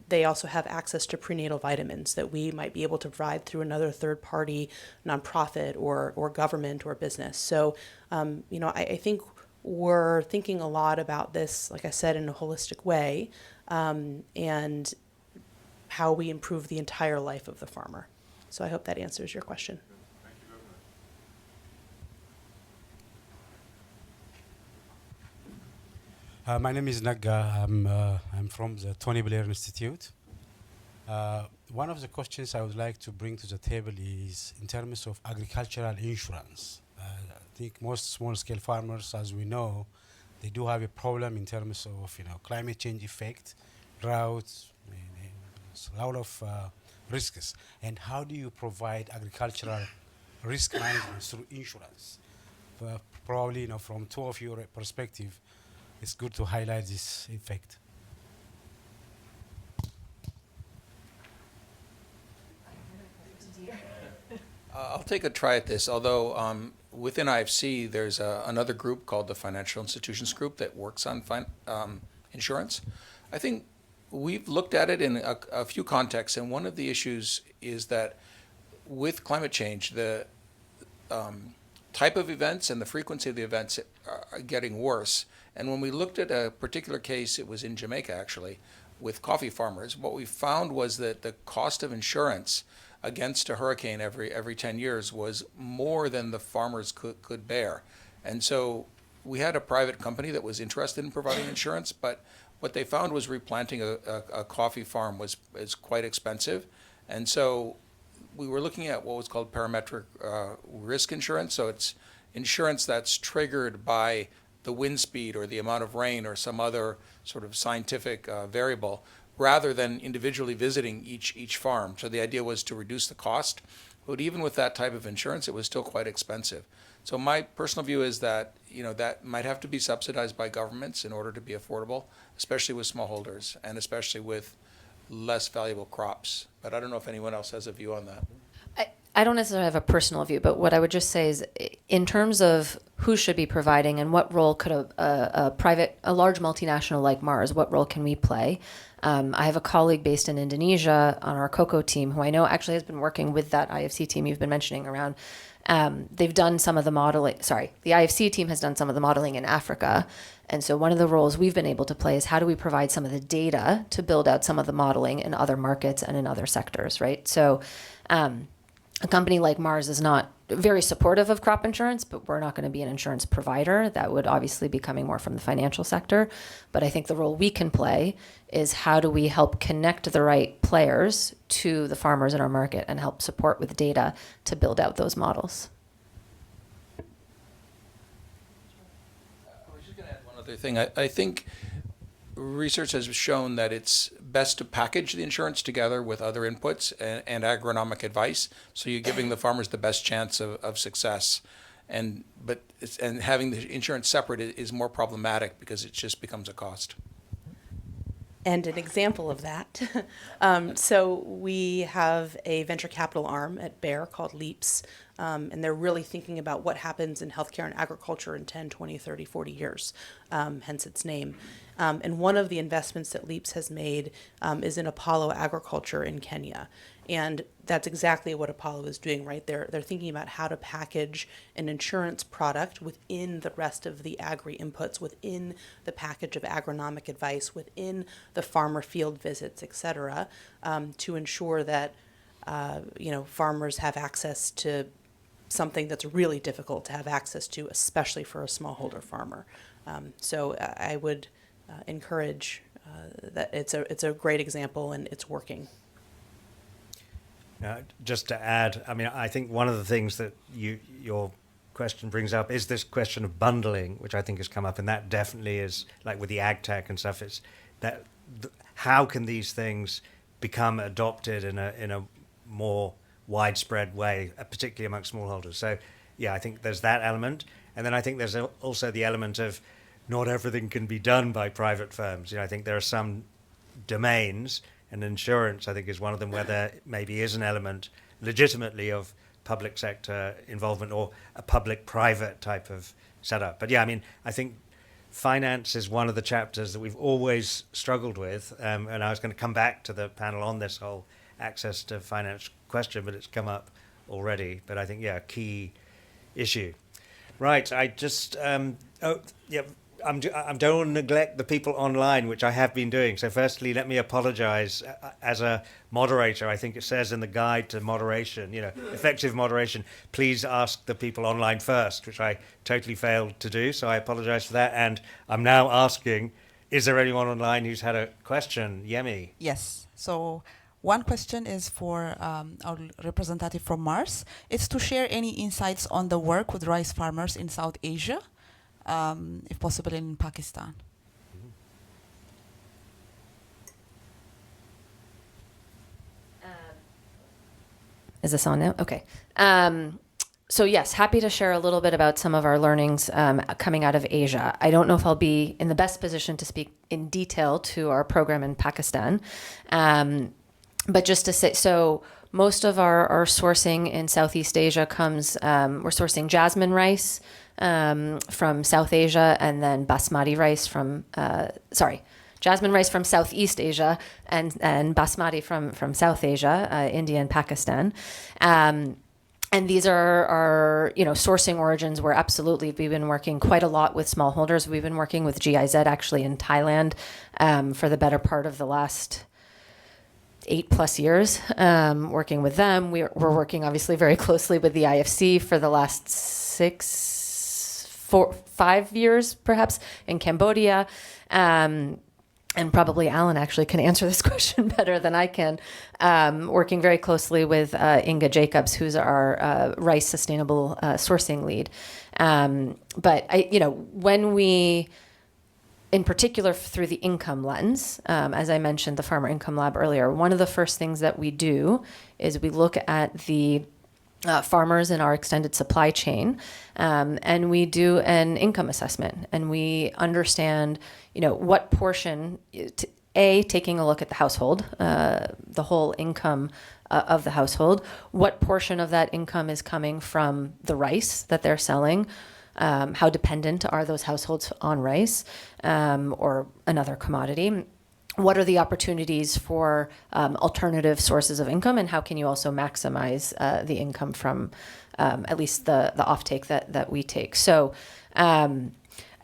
they also have access to prenatal vitamins that we might be able to provide through another third-party nonprofit or government or business? So, I think we're thinking a lot about this, like I said, in a holistic way, and how we improve the entire life of the farmer. So I hope that answers your question. My name is Nagga. I'm from the Tony Blair Institute. One of the questions I would like to bring to the table is in terms of agricultural insurance. I think most small-scale farmers, as we know, they do have a problem in terms of climate change effect, droughts, a lot of risks. And how do you provide agricultural risk management through insurance? Probably, from two of your perspective, it's good to highlight this effect. I'll take a try at this, although within IFC there's another group called the Financial Institutions Group that works on insurance. I think we've looked at it in a few contexts, and one of the issues is that with climate change, the type of events and the frequency of the events are getting worse. And when we looked at a particular case, it was in Jamaica actually, with coffee farmers, what we found was that the cost of insurance against a hurricane every 10 years was more than the farmers could bear. And so we had a private company that was interested in providing insurance, but what they found was replanting a coffee farm is quite expensive. And so we were looking at what was called parametric risk insurance. So it's insurance that's triggered by the wind speed or the amount of rain or some other sort of scientific variable, rather than individually visiting each farm. So the idea was to reduce the cost, but even with that type of insurance, it was still quite expensive. So my personal view is that that might have to be subsidized by governments in order to be affordable, especially with smallholders and especially with less valuable crops. But I don't know if anyone else has a view on that. I don't necessarily have a personal view, but what I would just say is, in terms of who should be providing and what role could a large multinational like Mars, what role can we play? I have a colleague based in Indonesia on our cocoa team who I know actually has been working with that IFC team you've been mentioning around. They've done some of the modeling. The IFC team has done some of the modeling in Africa. And so one of the roles we've been able to play is how do we provide some of the data to build out some of the modeling in other markets and in other sectors, right? So a company like Mars is not very supportive of crop insurance, but we're not going to be an insurance provider. That would obviously be coming more from the financial sector. But I think the role we can play is how do we help connect the right players to the farmers in our market and help support with data to build out those models. I was just going to add one other thing. I think research has shown that it's best to package the insurance together with other inputs and agronomic advice, so you're giving the farmers the best chance of success. And having the insurance separate is more problematic because it just becomes a cost. And an example of that, so we have a venture capital arm at Bayer called Leaps, and they're really thinking about what happens in healthcare and agriculture in 10, 20, 30, 40 years, hence its name. And one of the investments that Leaps has made is in Apollo Agriculture in Kenya. And that's exactly what Apollo is doing, right? They're thinking about how to package an insurance product within the rest of the agri inputs, within the package of agronomic advice, within the farmer field visits, et cetera, to ensure that farmers have access to something that's really difficult to have access to, especially for a smallholder farmer. So I would encourage that it's a great example and it's working. Just to add, I think one of the things that your question brings up is this question of bundling, which I think has come up, and that definitely is, like with the ag tech and stuff, it's that how can these things become adopted in a more widespread way, particularly among smallholders. So yeah, I think there's that element, and then I think there's also the element of not everything can be done by private firms. I think there are some domains, And insurance, I think, is one of them where there maybe is an element legitimately of public sector involvement or a public-private type of setup. But yeah, I mean, I think finance is one of the chapters that we've always struggled with. And I was going to come back to the panel on this whole access to finance question, but it's come up already. But I think, yeah, a key issue. Right, I just, I don't want to neglect the people online, which I have been doing. So firstly, let me apologize. As a moderator, I think it says in the guide to moderation, effective moderation, please ask the people online first, which I totally failed to do. So I apologize for that. And I'm now asking, is there anyone online who's had a question? Yemi? Yes. So one question is for our representative from Mars. It's to share any insights on the work with rice farmers in South Asia, if possible in Pakistan. Is this on now? Okay. So yes, happy to share a little bit about some of our learnings coming out of Asia. I don't know if I'll be in the best position to speak in detail to our program in Pakistan. But just to say, so most of our sourcing in Southeast Asia comes, we're sourcing jasmine rice from South Asia, and then basmati rice from, jasmine rice from Southeast Asia and basmati from South Asia, India and Pakistan. And these are sourcing origins where absolutely we've been working quite a lot with smallholders. We've been working with GIZ actually in Thailand for the better part of the last 8+ years, working with them. We're working obviously very closely with the IFC for the last 5 years, perhaps, in Cambodia. And probably Alan actually can answer this question better than I can, working very closely with Inga Jacobs, who's our rice sustainable sourcing lead. But when we, in particular through the income lens, as I mentioned, the Farmer Income Lab earlier, one of the first things that we do is we look at the farmers in our extended supply chain, and we do an income assessment, and we understand, what portion, taking a look at the household, the whole income of the household, what portion of that income is coming from the rice that they're selling, how dependent are those households on rice or another commodity. What are the opportunities for alternative sources of income, and how can you also maximize the income from at least the offtake that we take? So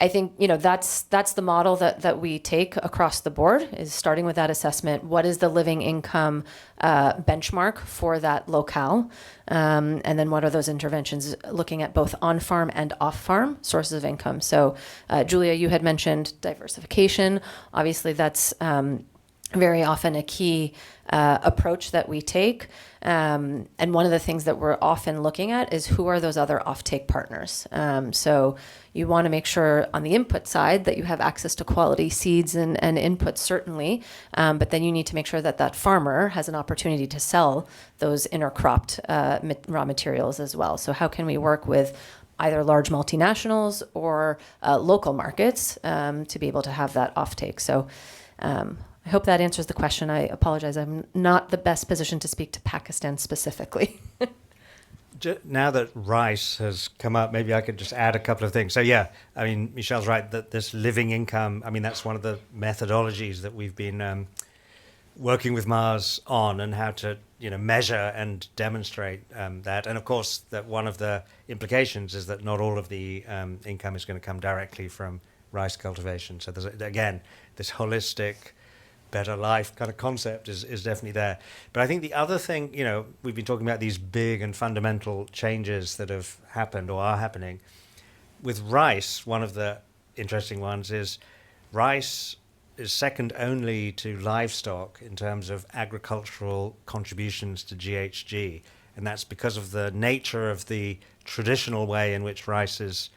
I think that's the model that we take across the board, is starting with that assessment. What is the living income benchmark for that locale? And then what are those interventions, looking at both on-farm and off-farm sources of income? So Julia, you had mentioned diversification. Obviously, that's very often a key approach that we take. And one of the things that we're often looking at is who are those other offtake partners. So you want to make sure on the input side that you have access to quality seeds and inputs, certainly, but then you need to make sure that farmer has an opportunity to sell those intercropped raw materials as well. So how can we work with either large multinationals or local markets to be able to have that offtake? So I hope that answers the question. I apologize. I'm not the best position to speak to Pakistan specifically. Now that rice has come up, maybe I could just add a couple of things. So yeah, I mean, Michelle's right that this living income, I mean, that's one of the methodologies that we've been working with Mars on, and how to measure and demonstrate that. And of course, that one of the implications is that not all of the income is going to come directly from rice cultivation. So there's, again, this holistic better life kind of concept is definitely there. But I think the other thing, we've been talking about these big and fundamental changes that have happened or are happening. With rice, one of the interesting ones is rice is second only to livestock in terms of agricultural contributions to GHG. And that's because of the nature of the traditional way in which rice is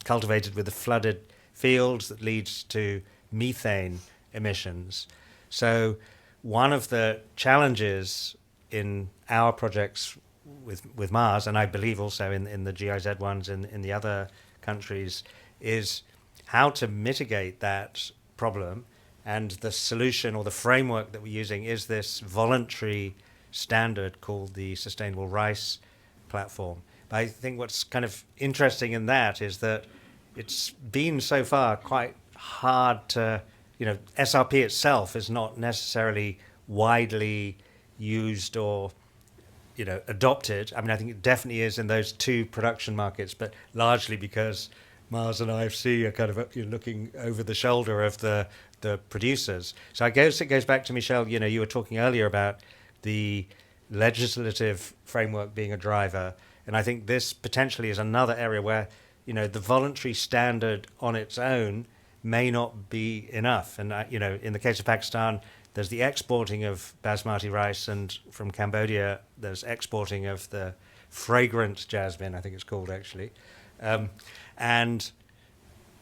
cultivated with the flooded fields that leads to methane emissions. So one of the challenges in our projects with Mars, and I believe also in the GIZ ones in the other countries, is how to mitigate that problem And the solution or the framework that we're using is this voluntary standard called the Sustainable Rice Platform. But I think what's kind of interesting in that is that it's been so far quite hard to, SRP itself is not necessarily widely used or, adopted. I mean, I think it definitely is in those two production markets, but largely because Mars and IFC are kind of looking over the shoulder of the producers. So I guess it goes back to Michelle, you were talking earlier about the legislative framework being a driver. And I think this potentially is another area where, the voluntary standard on its own may not be enough. And, in the case of Pakistan, there's the exporting of basmati rice, and from Cambodia, there's exporting of the fragrant jasmine, I think it's called actually. And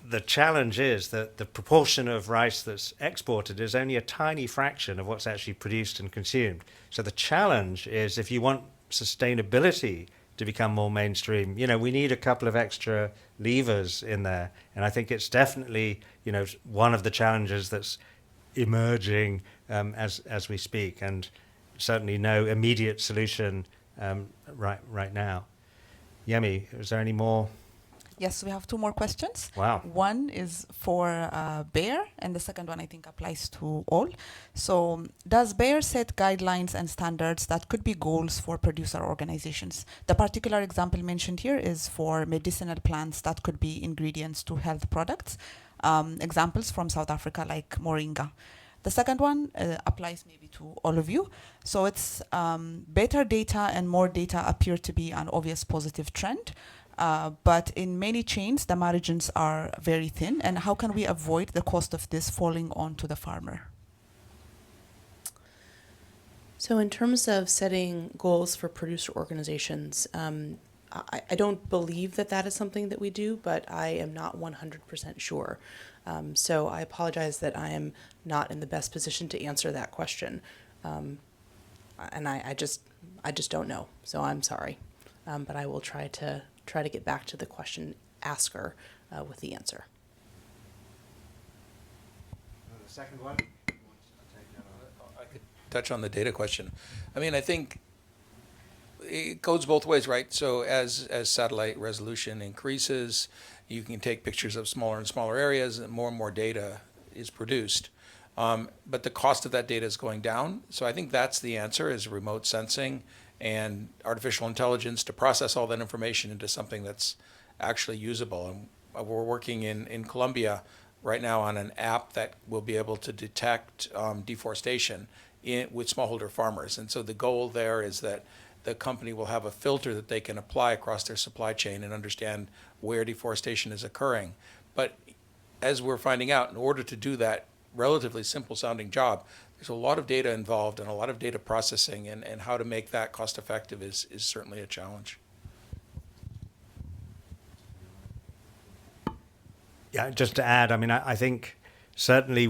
the challenge is that the proportion of rice that's exported is only a tiny fraction of what's actually produced and consumed. So the challenge is, if you want sustainability to become more mainstream, we need a couple of extra levers in there. And I think it's definitely, one of the challenges that's emerging as we speak, and certainly no immediate solution right now. Yemi, is there any more? Yes, we have two more questions. Wow. One is for Bayer, and the second one I think applies to all. So, does Bayer set guidelines and standards that could be goals for producer organizations? The particular example mentioned here is for medicinal plants that could be ingredients to health products. Examples from South Africa like moringa. The second one applies maybe to all of you. So it's better data and more data appear to be an obvious positive trend. But in many chains, the margins are very thin. And how can we avoid the cost of this falling onto the farmer? So in terms of setting goals for producer organizations, I don't believe that is something that we do, but I am not 100% sure. So I apologize that I am not in the best position to answer that question. And I just don't know. So I'm sorry. But I will try to get back to the question asker with the answer. The second one? I could touch on the data question. I mean, I think it goes both ways, right? So as satellite resolution increases, you can take pictures of smaller and smaller areas, and more data is produced. But the cost of that data is going down. So I think that's the answer, is remote sensing and artificial intelligence to process all that information into something that's actually usable. And we're working in Colombia right now on an app that will be able to detect deforestation with smallholder farmers. And so the goal there is that the company will have a filter that they can apply across their supply chain and understand where deforestation is occurring. But as we're finding out, in order to do that relatively simple sounding job, there's a lot of data involved and a lot of data processing, and how to make that cost effective is certainly a challenge. Yeah, just to add, I mean, I think certainly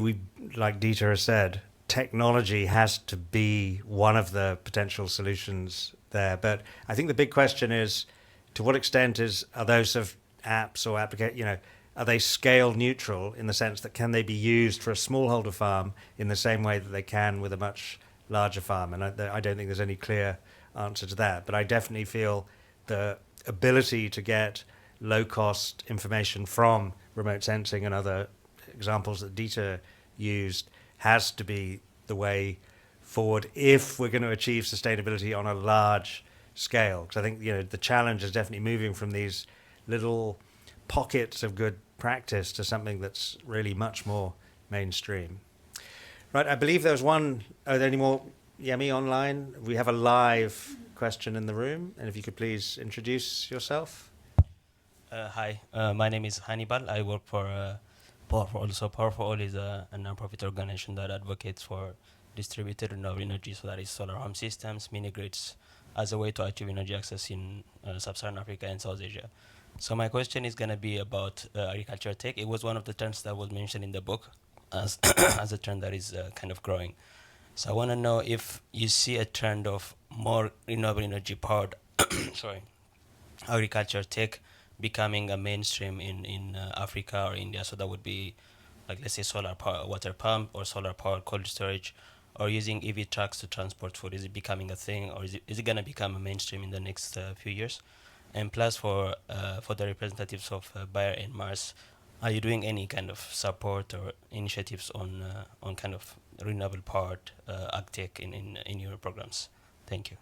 like Dieter has said, technology has to be one of the potential solutions there. But I think the big question is, to what extent are those sort of apps or applications, are they scale neutral in the sense that can they be used for a smallholder farm in the same way that they can with a much larger farm? And I don't think there's any clear answer to that. But I definitely feel the ability to get low-cost information from remote sensing and other examples that Dieter used has to be the way forward if we're going to achieve sustainability on a large scale. Because I think the challenge is definitely moving from these little pockets of good practice to something that's really much more mainstream. Right, I believe there was one. Are there any more, Yemi, online? We have a live question in the room, and if you could please introduce yourself. Hi, my name is Hannibal. I work for Power for All. So Power for All is a non-profit organization that advocates for distributed renewable energy, so that is solar home systems, mini-grids, as a way to achieve energy access in sub-Saharan Africa and South Asia. So my question is going to be about agriculture tech. It was one of the terms that was mentioned in the book as as a trend that is kind of growing. So I want to know if you see a trend of more renewable energy powered agriculture tech becoming a mainstream in Africa or India. So that would be like let's say solar power water pump or solar power cold storage, or using EV trucks to transport food? Is it becoming a thing, or is it going to become a mainstream in the next few years? And plus, for the representatives of Bayer and Mars, are you doing any kind of support or initiatives on kind of renewable powered agtech in your programs? Thank you.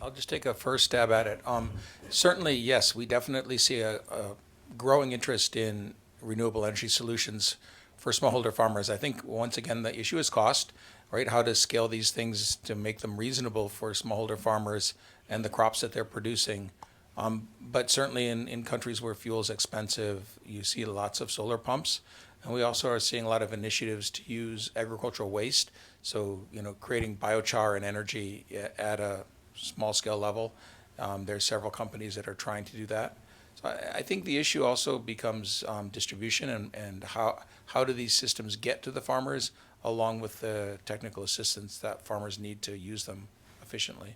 I'll just take a first stab at it. Certainly, yes, we definitely see a growing interest in renewable energy solutions for smallholder farmers. I think, once again, the issue is cost, right? How to scale these things to make them reasonable for smallholder farmers and the crops that they're producing. But certainly in countries where fuel is expensive, you see lots of solar pumps. And we also are seeing a lot of initiatives to use agricultural waste. So, creating biochar and energy at a small scale level. There's several companies that are trying to do that. So I think the issue also becomes distribution and how do these systems get to the farmers, along with the technical assistance that farmers need to use them efficiently.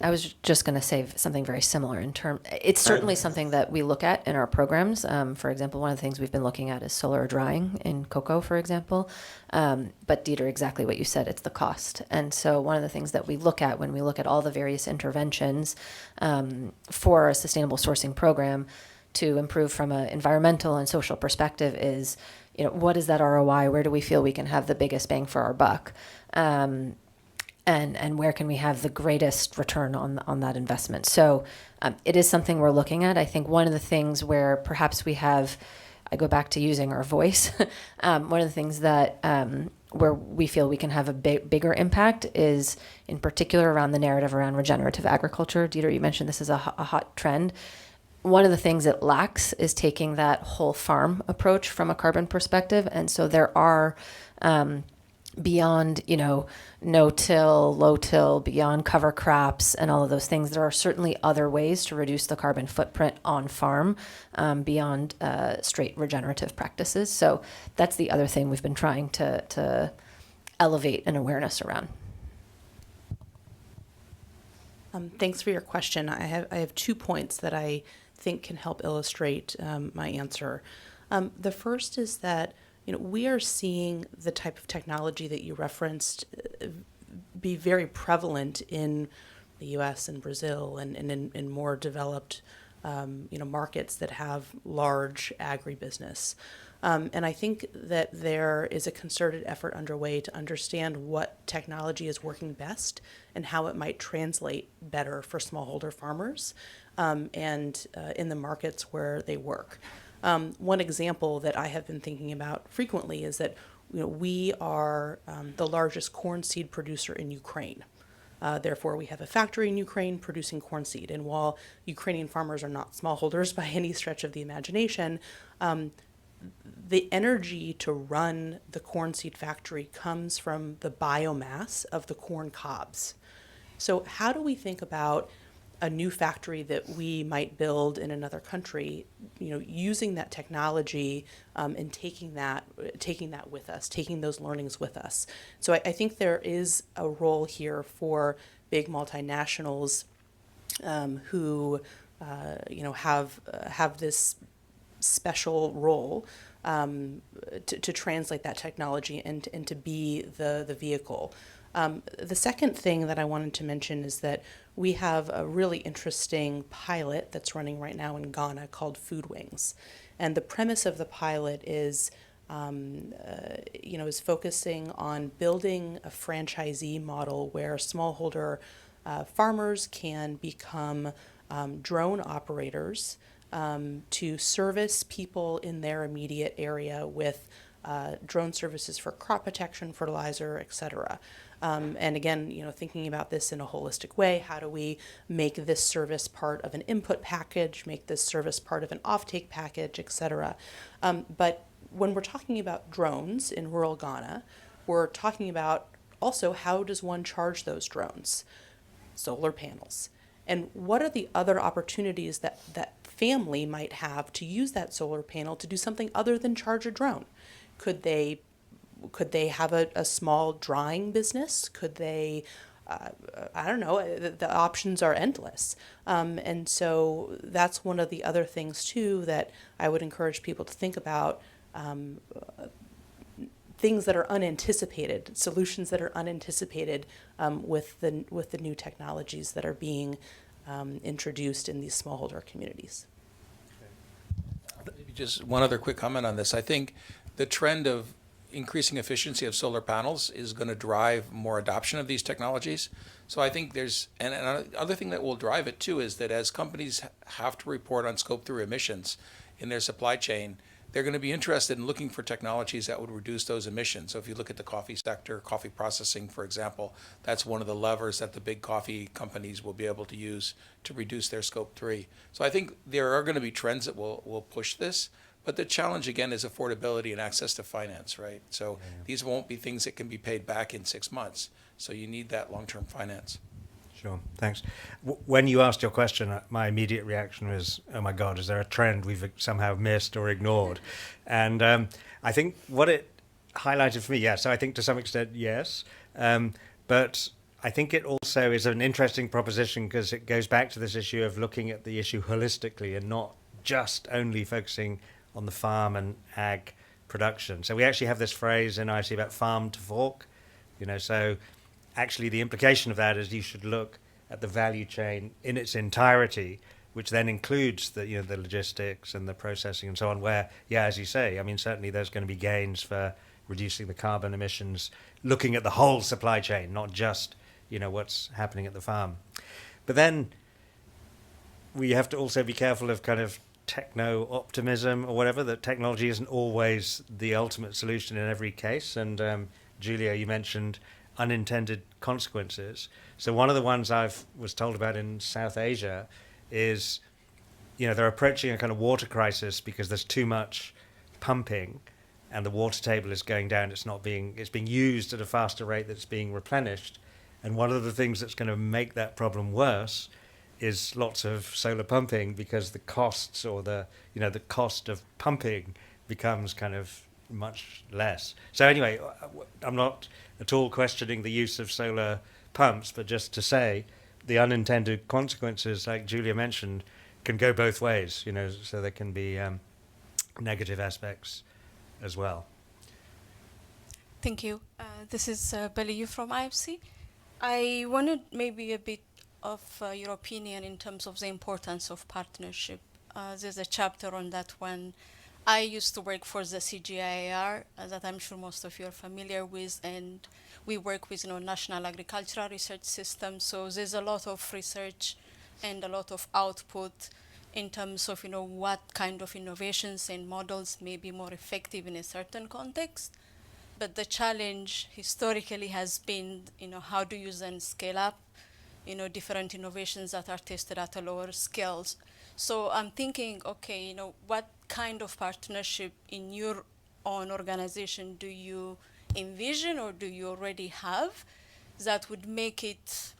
I was just going to say something very similar it's certainly something that we look at in our programs. For example, one of the things we've been looking at is solar drying in cocoa, for example. But Dieter, exactly what you said, it's the cost. And so one of the things that we look at when we look at all the various interventions for a sustainable sourcing program to improve from an environmental and social perspective is, what is that ROI? Where do we feel we can have the biggest bang for our buck? And where can we have the greatest return on that investment? So it is something we're looking at. I think one of the things where perhaps I go back to using our voice, one of the things that where we feel we can have a bigger impact is in particular around the narrative around regenerative agriculture. Dieter, you mentioned this is a hot trend. One of the things it lacks is taking that whole farm approach from a carbon perspective. And so there are beyond, no-till, low-till, beyond cover crops and all of those things, there are certainly other ways to reduce the carbon footprint on farm beyond straight regenerative practices. So that's the other thing we've been trying to elevate an awareness around. Thanks for your question. I have 2 points that I think can help illustrate my answer. The first is that we are seeing the type of technology that you referenced be very prevalent in the U.S. and Brazil and in more developed markets that have large agribusiness. And I think that there is a concerted effort underway to understand what technology is working best and how it might translate better for smallholder farmers and in the markets where they work. One example that I have been thinking about frequently is that we are the largest corn seed producer in Ukraine. Therefore, we have a factory in Ukraine producing corn seed. And while Ukrainian farmers are not smallholders by any stretch of the imagination, the energy to run the corn seed factory comes from the biomass of the corn cobs. So how do we think about a new factory that we might build in another country, using that technology and taking that with us, taking those learnings with us. So I think there is a role here for big multinationals who have this special role to translate that technology and to be the vehicle. The second thing that I wanted to mention is that we have a really interesting pilot that's running right now in Ghana called Food Wings. And the premise of the pilot is focusing on building a franchisee model where smallholder farmers can become drone operators to service people in their immediate area with drone services for crop protection, fertilizer, et cetera. And again, thinking about this in a holistic way, how do we make this service part of an input package, make this service part of an offtake package, et cetera. But when we're talking about drones in rural Ghana, we're talking about also how does one charge those drones? Solar panels. And what are the other opportunities that family might have to use that solar panel to do something other than charge a drone? Could they have a small drying business? Could they I don't know, the options are endless. And so that's one of the other things too that I would encourage people to think about, things that are unanticipated, solutions that are unanticipated with the new technologies that are being introduced in these smallholder communities. Maybe just one other quick comment on this. I think the trend of increasing efficiency of solar panels is going to drive more adoption of these technologies. So I think there's, and another thing that will drive it too is that as companies have to report on scope 3 emissions in their supply chain, they're going to be interested in looking for technologies that would reduce those emissions. So if you look at the coffee sector, coffee processing, for example, that's one of the levers that the big coffee companies will be able to use to reduce their scope 3. So I think there are going to be trends that will push this. But the challenge, again, is affordability and access to finance, right? So these won't be things that can be paid back in 6 months. So you need that long-term finance. Sure, thanks. When you asked your question, my immediate reaction was, oh my God, is there a trend we've somehow missed or ignored? And I think what it highlighted for me, yes, so I think to some extent, yes. But I think it also is an interesting proposition because it goes back to this issue of looking at the issue holistically and not just only focusing on the farm and ag production. So we actually have this phrase in IC about farm to fork, so actually the implication of that is you should look at the value chain in its entirety, which then includes the the logistics and the processing and so on, where, yeah, as you say, I mean, certainly there's going to be gains for reducing the carbon emissions, looking at the whole supply chain, not just, what's happening at the farm. But then we have to also be careful of kind of techno-optimism or whatever, that technology isn't always the ultimate solution in every case. And Julia, you mentioned unintended consequences. So one of the ones I was told about in South Asia is, they're approaching a kind of water crisis because there's too much pumping and the water table is going down. It's being used at a faster rate that's being replenished. And one of the things that's going to make that problem worse is lots of solar pumping, because the costs or the cost of pumping becomes kind of much less. So anyway, I'm not at all questioning the use of solar pumps, but just to say the unintended consequences, like Julia mentioned, can go both ways, so there can be negative aspects as well. Thank you. This is Baliyu from IFC. I wanted maybe a bit of your opinion in terms of the importance of partnership. There's a chapter on that one. I used to work for the CGIAR, that I'm sure most of you are familiar with, and we work with National Agricultural Research System. So there's a lot of research and a lot of output in terms of what kind of innovations and models may be more effective in a certain context. But the challenge historically has been, how do you then scale up, different innovations that are tested at a lower scales. So I'm thinking, okay, what kind of partnership in your own organization do you envision or do you already have that would make it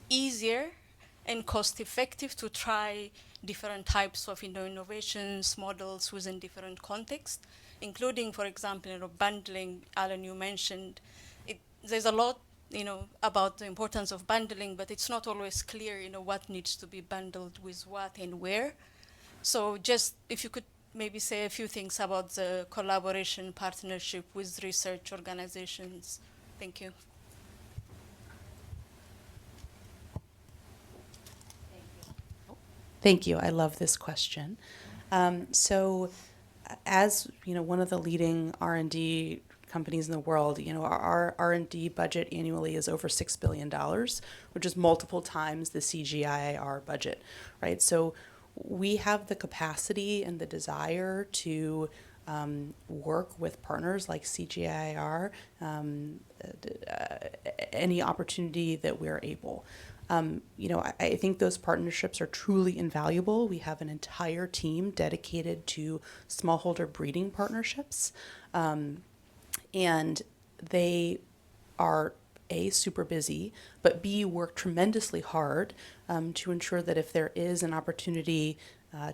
easier and cost effective to try different types of innovations, models within different contexts, including, for example, bundling. Alan, you mentioned it. There's a lot, about the importance of bundling, but it's not always clear, what needs to be bundled with what and where. So just if you could maybe say a few things about the collaboration partnership with research organizations. Thank you. Thank you. I love this question. So as one of the leading R&D companies in the world, our R&D budget annually is over $6 billion, which is multiple times the CGIAR budget, right? So we have the capacity and the desire to work with partners like CGIAR, any opportunity that we're able. I think those partnerships are truly invaluable. We have an entire team dedicated to smallholder breeding partnerships, and they are A, super busy, but B, work tremendously hard to ensure that if there is an opportunity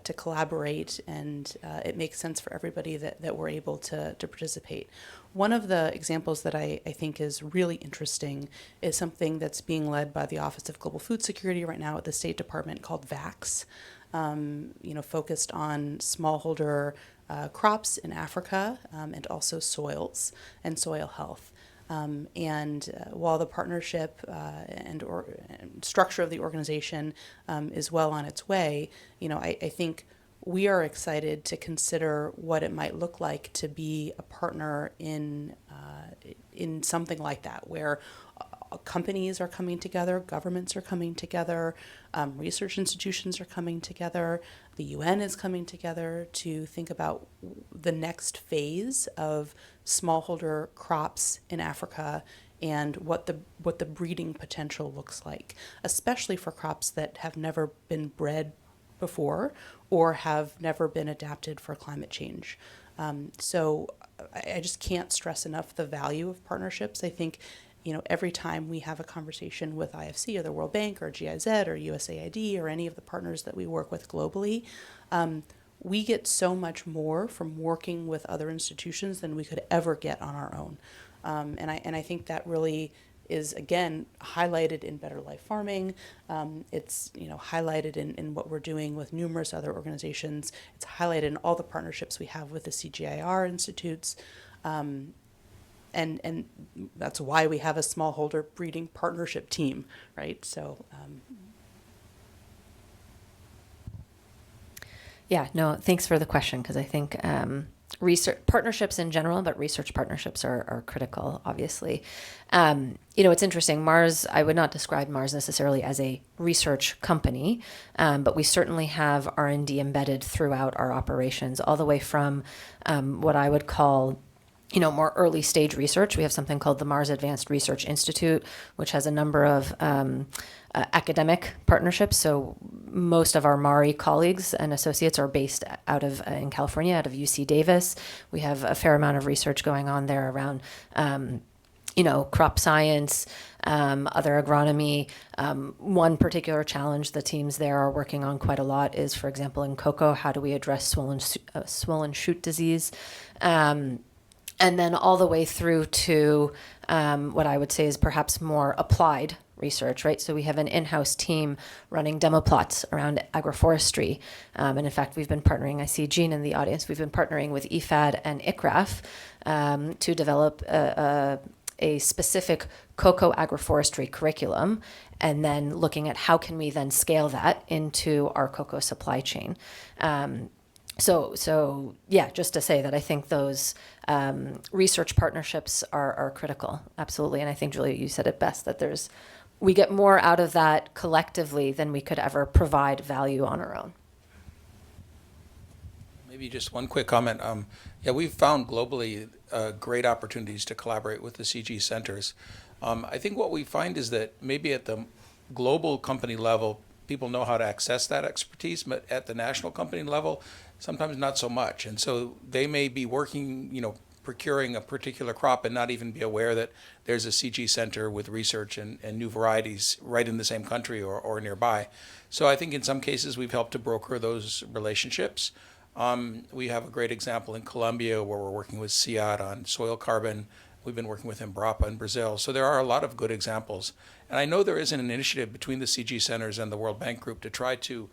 to collaborate, and it makes sense for everybody that we're able to participate. One of the examples that I think is really interesting is something that's being led by the Office of Global Food Security right now at the State Department called VAX, focused on smallholder crops in Africa, and also soils and soil health. While the partnership and structure of the organization is well on its way, I think we are excited to consider what it might look like to be a partner in something like that, where companies are coming together, governments are coming together, research institutions are coming together, the UN is coming together to think about the next phase of smallholder crops in Africa and what the breeding potential looks like, especially for crops that have never been bred before or have never been adapted for climate change. So I just can't stress enough the value of partnerships. I think every time we have a conversation with IFC or the World Bank or GIZ or USAID or any of the partners that we work with globally, we get so much more from working with other institutions than we could ever get on our own. And I think that really is, again, highlighted in Better Life Farming. It's highlighted in what we're doing with numerous other organizations. It's highlighted in all the partnerships we have with the CGIAR institutes. And that's why we have a smallholder breeding partnership team, right? So. Yeah, no, thanks for the question, because I think research partnerships in general, but research partnerships are critical, obviously. It's interesting. Mars, I would not describe Mars necessarily as a research company, but we certainly have R&D embedded throughout our operations, all the way from what I would call more early stage research. We have something called the Mars Advanced Research Institute, which has a number of academic partnerships. So most of our MARI colleagues and associates are based out of in California, out of UC Davis. We have a fair amount of research going on there around crop science, other agronomy. One particular challenge the teams there are working on quite a lot is, for example, in cocoa, how do we address swollen shoot disease? And then all the way through to what I would say is perhaps more applied research, right? So we have an in-house team running demo plots around agroforestry. And in fact, we've been partnering, I see Jean in the audience, we've been partnering with IFAD and ICRAF to develop a specific cocoa agroforestry curriculum, and then looking at how can we then scale that into our cocoa supply chain. So yeah, just to say that I think those research partnerships are critical, absolutely. And I think, Julia, you said it best, that we get more out of that collectively than we could ever provide value on our own. Maybe just one quick comment. We've found globally great opportunities to collaborate with the CG centers. I think what we find is that maybe at the global company level, people know how to access that expertise, but at the national company level, sometimes not so much. And so they may be working, procuring a particular crop and not even be aware that there's a CG center with research and new varieties right in the same country or nearby. So I think in some cases we've helped to broker those relationships. We have a great example in Colombia where we're working with CIAD on soil carbon. We've been working with Embrapa in Brazil. So there are a lot of good examples. And I know there is an initiative between the CG centers and the World Bank Group to try to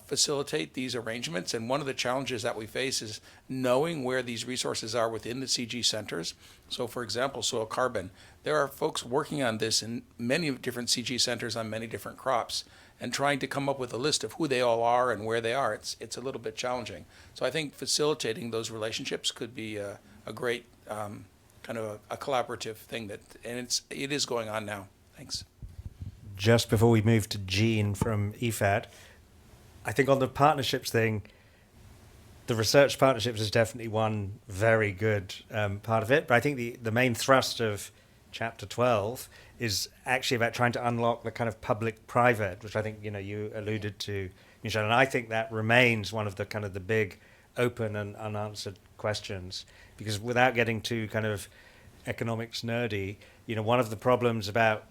facilitate these arrangements. And one of the challenges that we face is knowing where these resources are within the CG centers. So for example, soil carbon, there are folks working on this in many different CG centers on many different crops, and trying to come up with a list of who they all are and where they are, it's a little bit challenging. So I think facilitating those relationships could be a great kind of a collaborative thing and it is going on now. Thanks. Just before we move to Jean from IFAD, I think on the partnerships thing, the research partnerships is definitely one very good part of it. But I think the main thrust of Chapter 12 is actually about trying to unlock the kind of public-private, which I think you alluded to, Michelle. And I think that remains one of the kind of the big open and unanswered questions, because without getting too kind of economics nerdy, one of the problems about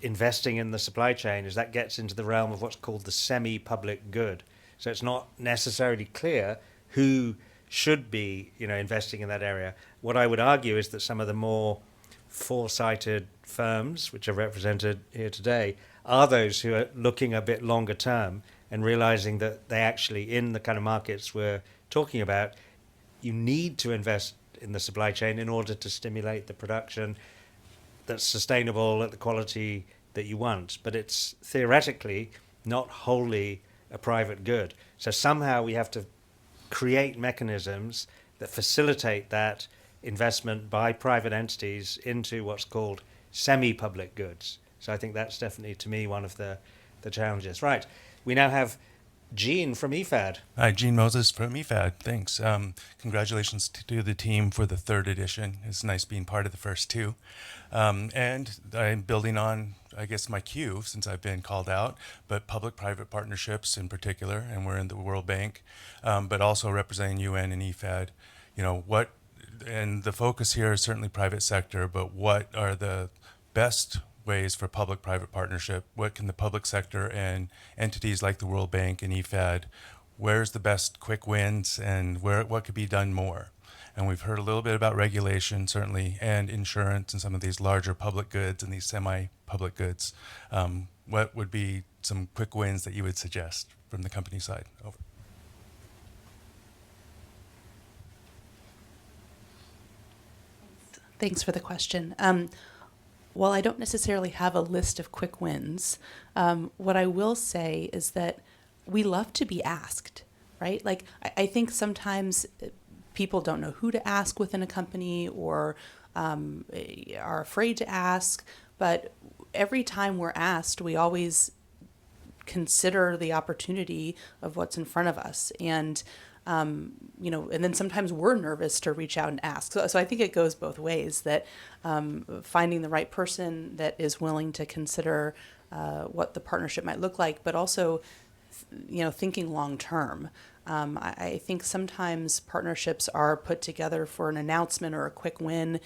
investing in the supply chain is that gets into the realm of what's called the semi-public good. So it's not necessarily clear who should be, investing in that area. What I would argue is that some of the more foresighted firms, which are represented here today, are those who are looking a bit longer term and realizing that they actually, in the kind of markets we're talking about, you need to invest in the supply chain in order to stimulate the production that's sustainable at the quality that you want. But it's theoretically not wholly a private good. So somehow we have to create mechanisms that facilitate that investment by private entities into what's called semi-public goods. So I think that's definitely, to me, one of the challenges. Right. We now have Gene from EFAD. Hi, Gene Moses from EFAD. Thanks. Congratulations to the team for the 3rd edition. It's nice being part of the first 2. And I'm building on, I guess, my cue since I've been called out, but public-private partnerships in particular, and we're in the World Bank, but also representing UN and EFAD. And the focus here is certainly private sector, but what are the best ways for public-private partnership? What can the public sector and entities like the World Bank and EFAD, where's the best quick wins and what could be done more? And we've heard a little bit about regulation, certainly, and insurance and some of these larger public goods and these semi-public goods. What would be some quick wins that you would suggest from the company side? Over. Thanks for the question. While I don't necessarily have a list of quick wins, what I will say is that we love to be asked, right? Like, I think sometimes people don't know who to ask within a company or are afraid to ask, but every time we're asked, we always consider the opportunity of what's in front of us. And and then sometimes we're nervous to reach out and ask. So I think it goes both ways, that finding the right person that is willing to consider what the partnership might look like, but also, thinking long term. I think sometimes partnerships are put together for an announcement or a quick win,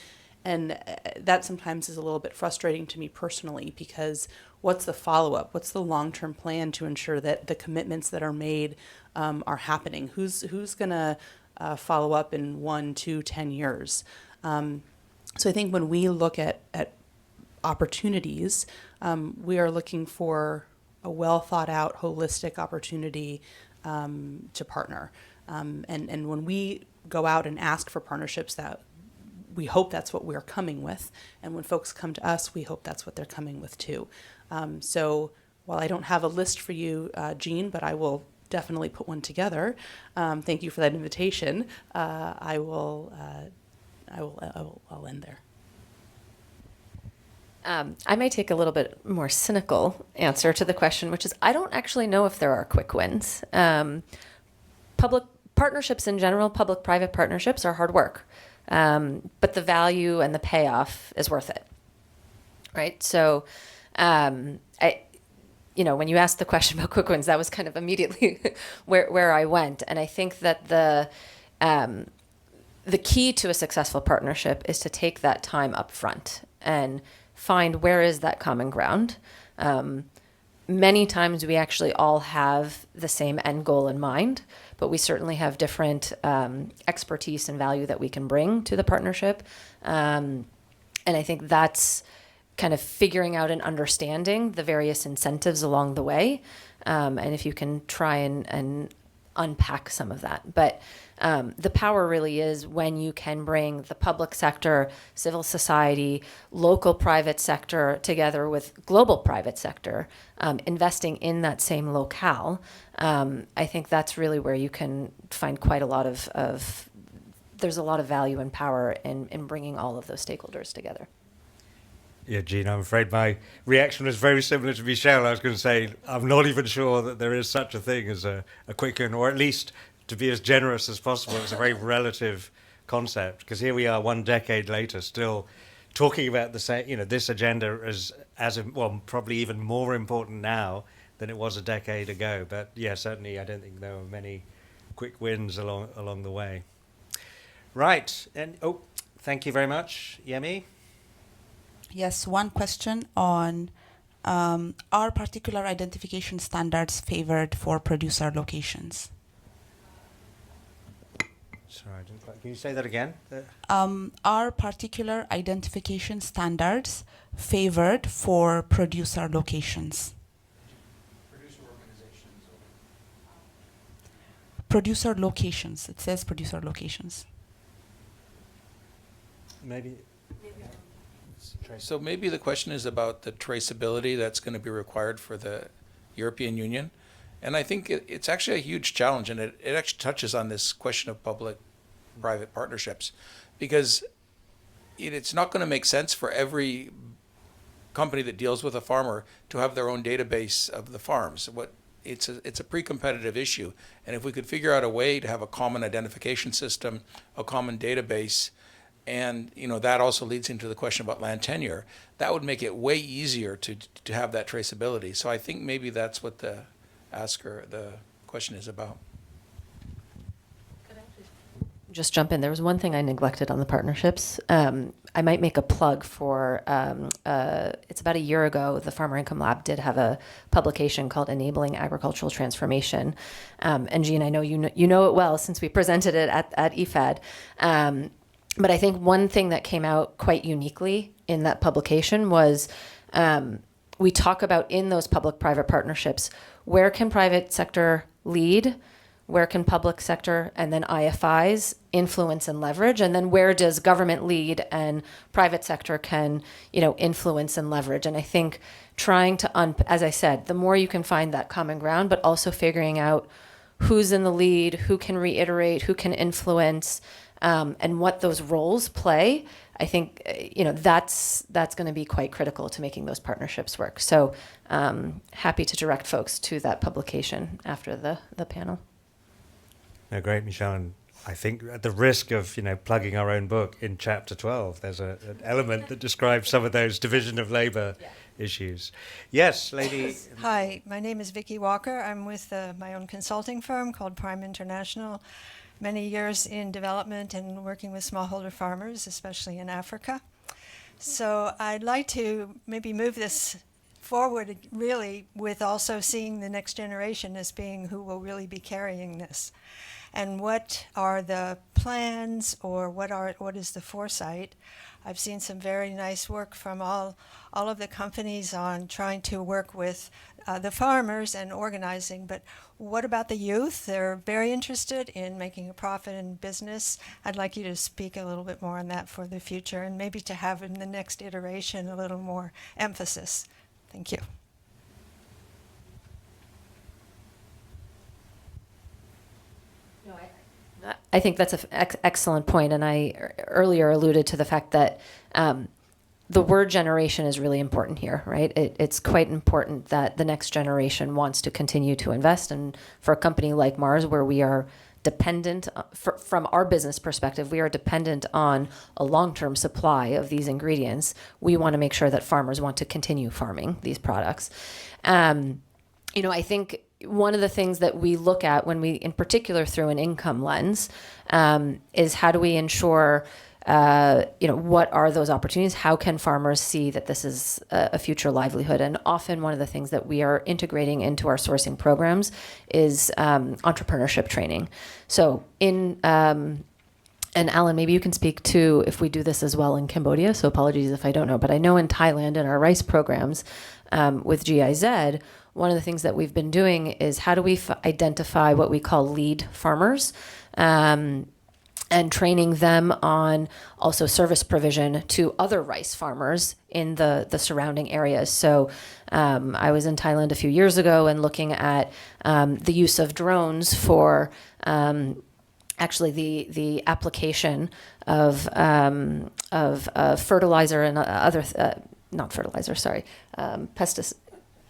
and that sometimes is a little bit frustrating to me personally, because what's the follow-up? What's the long-term plan to ensure that the commitments that are made are happening? Who's going to follow up in 1, 2, 10 years? So I think when we look at opportunities, we are looking for a well-thought-out, holistic opportunity to partner. And when we go out and ask for partnerships, that we hope that's what we're coming with. And when folks come to us, we hope that's what they're coming with too. So while I don't have a list for you, Gene, but I will definitely put one together. Thank you for that invitation. I'll end there. I may take a little bit more cynical answer to the question, which is I don't actually know if there are quick wins. Public partnerships in general, public-private partnerships are hard work, but the value and the payoff is worth it, right? So, when you asked the question about quick wins, that was kind of immediately where I went, and I think that the key to a successful partnership is to take that time up front and find where is that common ground. Many times we actually all have the same end goal in mind, but we certainly have different expertise and value that we can bring to the partnership. And I think that's kind of figuring out and understanding the various incentives along the way. And if you can try and unpack some of that. But the power really is when you can bring the public sector, civil society, local private sector together with global private sector, investing in that same locale. I think that's really where you can find quite a lot of there's a lot of value and power in bringing all of those stakeholders together. Yeah, Gene, I'm afraid my reaction was very similar to Michelle. I was going to say, I'm not even sure that there is such a thing as a quick win, or at least to be as generous as possible. It's a very relative concept, because here we are 1 decade later still talking about the same, this agenda well, probably even more important now than it was a decade ago. But yeah, certainly I don't think there were many quick wins along the way. Right. And thank you very much, Yemi. Yes, one question on Are particular identification standards favored for producer locations? Sorry, I didn't quite. Can you say that again? Are particular identification standards favored for producer locations? Producer locations. It says producer locations. Maybe. So maybe the question is about the traceability that's going to be required for the European Union. And I think it's actually a huge challenge, and it actually touches on this question of public-private partnerships, because it's not going to make sense for every company that deals with a farmer to have their own database of the farms. It's a pre-competitive issue, and if we could figure out a way to have a common identification system, a common database, and that also leads into the question about land tenure, that would make it way easier to have that traceability. So I think maybe that's what the question is about. Just jump in. There was one thing I neglected on the partnerships. I might make a plug for, it's about a year ago, the Farmer Income Lab did have a publication called Enabling Agricultural Transformation. And Jean, I know you know it well since we presented it at IFAD. But I think one thing that came out quite uniquely in that publication was we talk about in those public-private partnerships, where can private sector lead, where can public sector and then IFIs influence and leverage, and then where does government lead and private sector can influence and leverage. And I think trying to, as I said, the more you can find that common ground, but also figuring out who's in the lead, who can reiterate, who can influence, and what those roles play, I think that's going to be quite critical to making those partnerships work. So happy to direct folks to that publication after the panel. No, great, Michelle. And I think at the risk of plugging our own book, in chapter 12, there's an element that describes some of those division of labor issues. Yes, lady. Hi, my name is Vicki Walker. I'm with my own consulting firm called Prime International. Many years in development and working with smallholder farmers, especially in Africa. So I'd like to maybe move this forward really with also seeing the next generation as being who will really be carrying this. And what are the plans, or what is the foresight? I've seen some very nice work from all of the companies on trying to work with the farmers and organizing, but what about the youth? They're very interested in making a profit in business. I'd like you to speak a little bit more on that for the future, and maybe to have in the next iteration a little more emphasis. Thank you. I think that's an excellent point, and I earlier alluded to the fact that the word generation is really important here, right? It's quite important that the next generation wants to continue to invest, and for a company like Mars, where we are dependent, from our business perspective, we are dependent on a long-term supply of these ingredients. We want to make sure that farmers want to continue farming these products. I think one of the things that we look at when we, in particular through an income lens, is how do we ensure, what are those opportunities? How can farmers see that this is a future livelihood? And often one of the things that we are integrating into our sourcing programs is entrepreneurship training. So and Alan, maybe you can speak to if we do this as well in Cambodia, so apologies if I don't know, but I know in Thailand in our rice programs with GIZ, one of the things that we've been doing is how do we identify what we call lead farmers, and training them on also service provision to other rice farmers in the surrounding areas. So I was in Thailand a few years ago and looking at the use of drones for actually the application of fertilizer and other, not fertilizer, sorry, pesticides.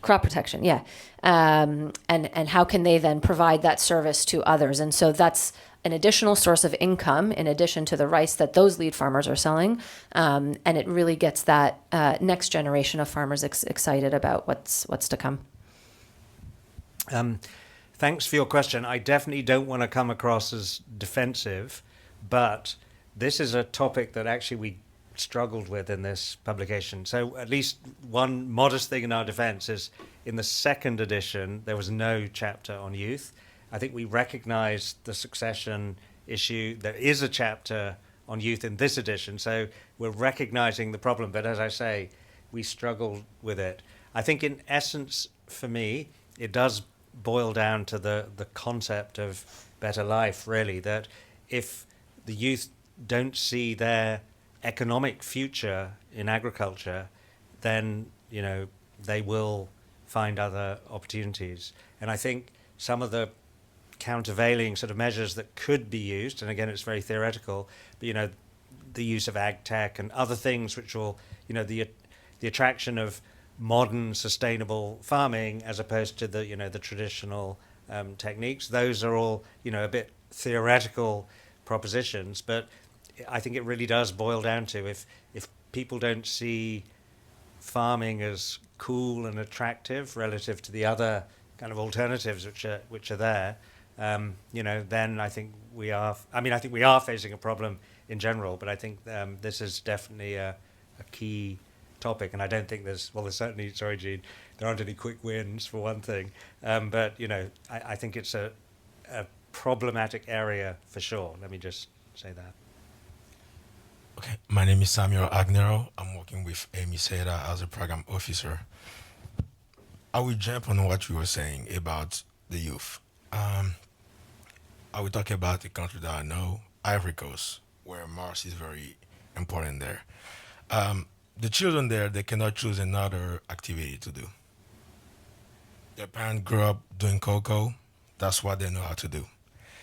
Crop protection, yeah. And how can they then provide that service to others? And so that's an additional source of income in addition to the rice that those lead farmers are selling. And it really gets that next generation of farmers excited about what's to come. Thanks for your question. I definitely don't want to come across as defensive, but this is a topic that actually struggled with in this publication. So at least one modest thing in our defense is in the second edition, there was no chapter on youth. I think we recognized the succession issue. There is a chapter on youth in this edition, so we're recognizing the problem. But as I say, we struggled with it. I think in essence, for me, it does boil down to the concept of better life, really, that if the youth don't see their economic future in agriculture, then, you know, they will find other opportunities. And I think some of the countervailing sort of measures that could be used, and again, it's very theoretical, but, you know, the use of ag tech and other things which will, you know, the attraction of modern sustainable farming as opposed to the, you know, the traditional techniques. Those are all, you know, a bit theoretical propositions, but I think it really does boil down to if people don't see farming as cool and attractive relative to the other kind of alternatives which are there, you know, then I think we are. I mean, I think we are facing a problem in general, but I think this is definitely a key topic, and I don't think there's certainly, sorry Gene, there aren't any quick wins for one thing, but you know, I think it's a problematic area for sure. Let me just say that. Okay, my name is Samuel Agnero. I'm working with Amy Seda as a program officer. I will jump on what you were saying about the youth. I will talk about a country that I know, Ivory Coast, where Mars is very important there. The children there, they cannot choose another activity to do. Their parents grew up doing cocoa. That's what they know how to do.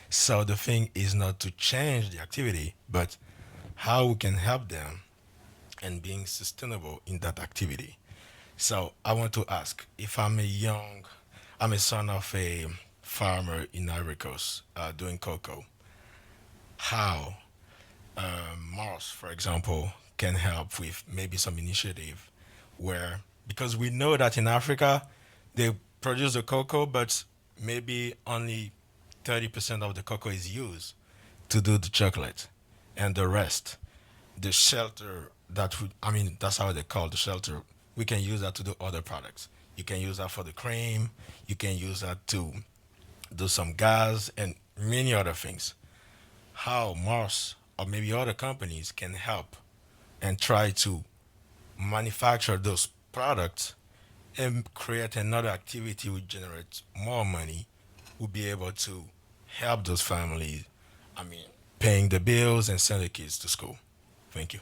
So the thing is not to change the activity, but how we can help them and being sustainable in that activity. So I want to ask, if I'm a son of a farmer in Ivory Coast doing cocoa, how Mars, for example, can help with maybe some initiative where, because we know that in Africa, they produce the cocoa, but maybe only 30% of the cocoa is used to do the chocolate. And the rest, the shelter that's how they call the shelter. We can use that to do other products. You can use that for the cream. You can use that to do some gas and many other things. How Mars or maybe other companies can help and try to manufacture those products and create another activity which generates more money, will be able to help those families, paying the bills and send the kids to school. Thank you.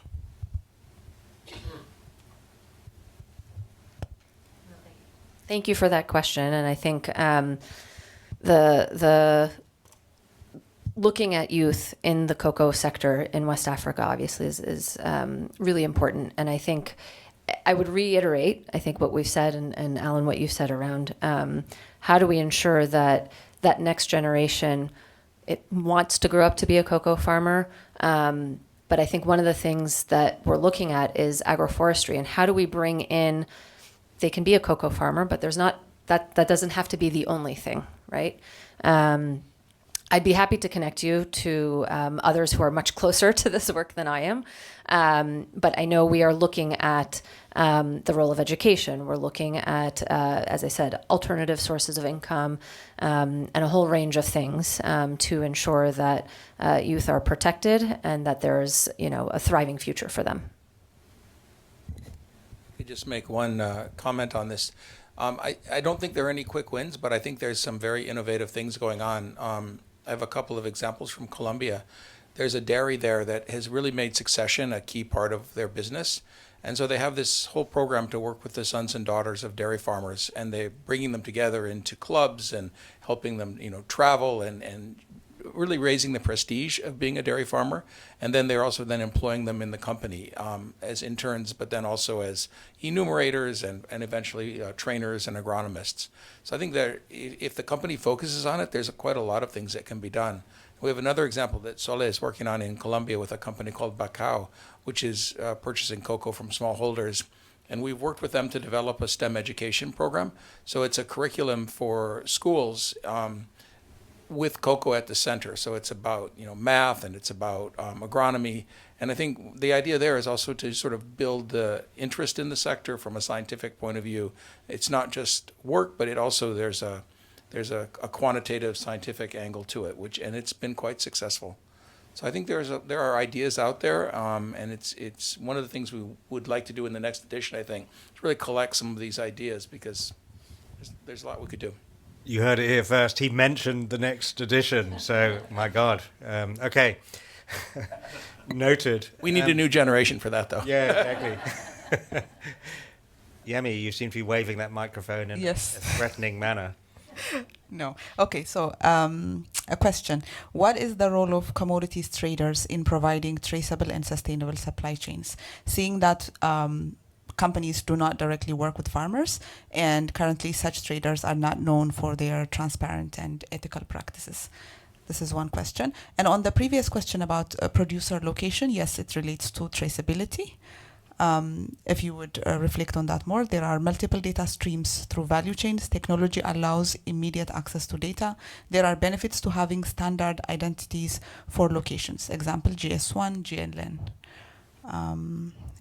Thank you for that question, and I think the looking at youth in the cocoa sector in West Africa obviously is really important, and I think I would reiterate what we've said, and Alan, what you've said around how do we ensure that that next generation it wants to grow up to be a cocoa farmer. But I think one of the things that we're looking at is agroforestry, and how do we bring in, they can be a cocoa farmer, but there's not, that doesn't have to be the only thing, right? I'd be happy to connect you to others who are much closer to this work than I am. But I know we are looking at the role of education. We're looking at, as I said, alternative sources of income and a whole range of things to ensure that youth are protected and that there's, a thriving future for them. Let me just make one comment on this. I don't think there are any quick wins, but I think there's some very innovative things going on. I have a couple of examples from Colombia. There's a dairy there that has really made succession a key part of their business. And so they have this whole program to work with the sons and daughters of dairy farmers, and they're bringing them together into clubs and helping them, travel and really raising the prestige of being a dairy farmer. And then they're also then employing them in the company as interns, but then also as enumerators and eventually trainers and agronomists. So I think that if the company focuses on it, there's quite a lot of things that can be done. We have another example that Sole is working on in Colombia with a company called Bacao, which is purchasing cocoa from smallholders. And we've worked with them to develop a STEM education program. So it's a curriculum for schools with cocoa at the center. So it's about math, and it's about agronomy. And I think the idea there is also to sort of build the interest in the sector from a scientific point of view. It's not just work, but it also there's a quantitative scientific angle to it, and it's been quite successful. So I think there are ideas out there, and it's one of the things we would like to do in the next edition. I think is really collect some of these ideas, because there's a lot we could do. You heard it here first. He mentioned the next edition, so my God. Okay. Noted. We need a new generation for that, though. Yeah, exactly. Yemi, you seem to be waving that microphone in Yes. a threatening manner. No. Okay, so a question. What is the role of commodities traders in providing traceable and sustainable supply chains? Seeing that companies do not directly work with farmers, and currently such traders are not known for their transparent and ethical practices. This is one question. And on the previous question about producer location, yes, it relates to traceability. If you would reflect on that more, there are multiple data streams through value chains. Technology allows immediate access to data. There are benefits to having standard identities for locations. Example, GS1, GLN.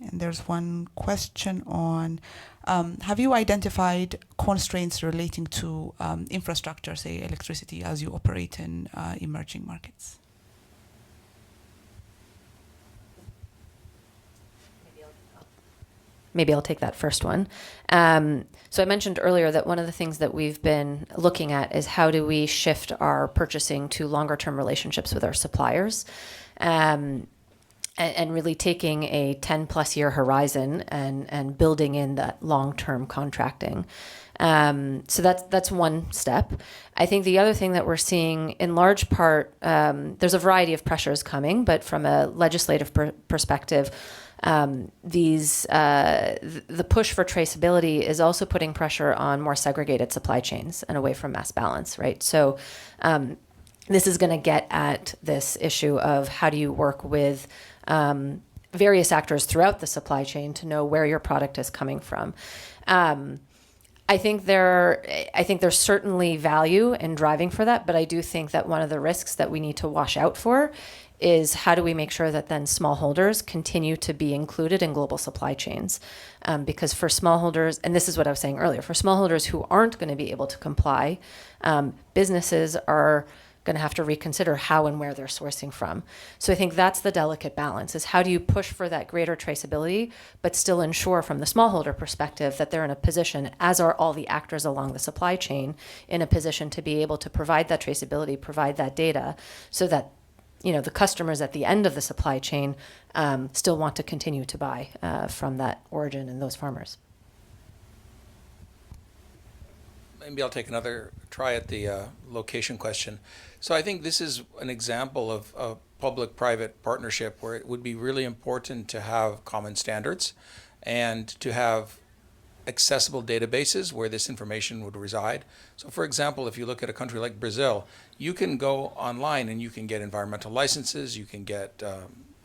And there's one question on, have you identified constraints relating to infrastructure, say electricity, as you operate in emerging markets? Maybe I'll take that first one. So I mentioned earlier that one of the things that we've been looking at is how do we shift our purchasing to longer term relationships with our suppliers, and really taking a 10 plus year horizon and building in that long term contracting. So that's one step. I think the other thing that we're seeing in large part, there's a variety of pressures coming, but from a legislative perspective, the push for traceability is also putting pressure on more segregated supply chains and away from mass balance, right? So this is going to get at this issue of how do you work with various actors throughout the supply chain to know where your product is coming from. I think there's certainly value in driving for that, but I do think that one of the risks that we need to watch out for is how do we make sure that then smallholders continue to be included in global supply chains? Because for smallholders, and this is what I was saying earlier, for smallholders who aren't going to be able to comply, businesses are going to have to reconsider how and where they're sourcing from. So I think that's the delicate balance, is how do you push for that greater traceability, but still ensure from the smallholder perspective that they're in a position, as are all the actors along the supply chain, in a position to be able to provide that traceability, provide that data, so that the customers at the end of the supply chain still want to continue to buy from that origin and those farmers. Maybe I'll take another try at the location question. So I think this is an example of a public-private partnership where it would be really important to have common standards and to have accessible databases where this information would reside. So for example, if you look at a country like Brazil, you can go online and you can get environmental licenses, you can get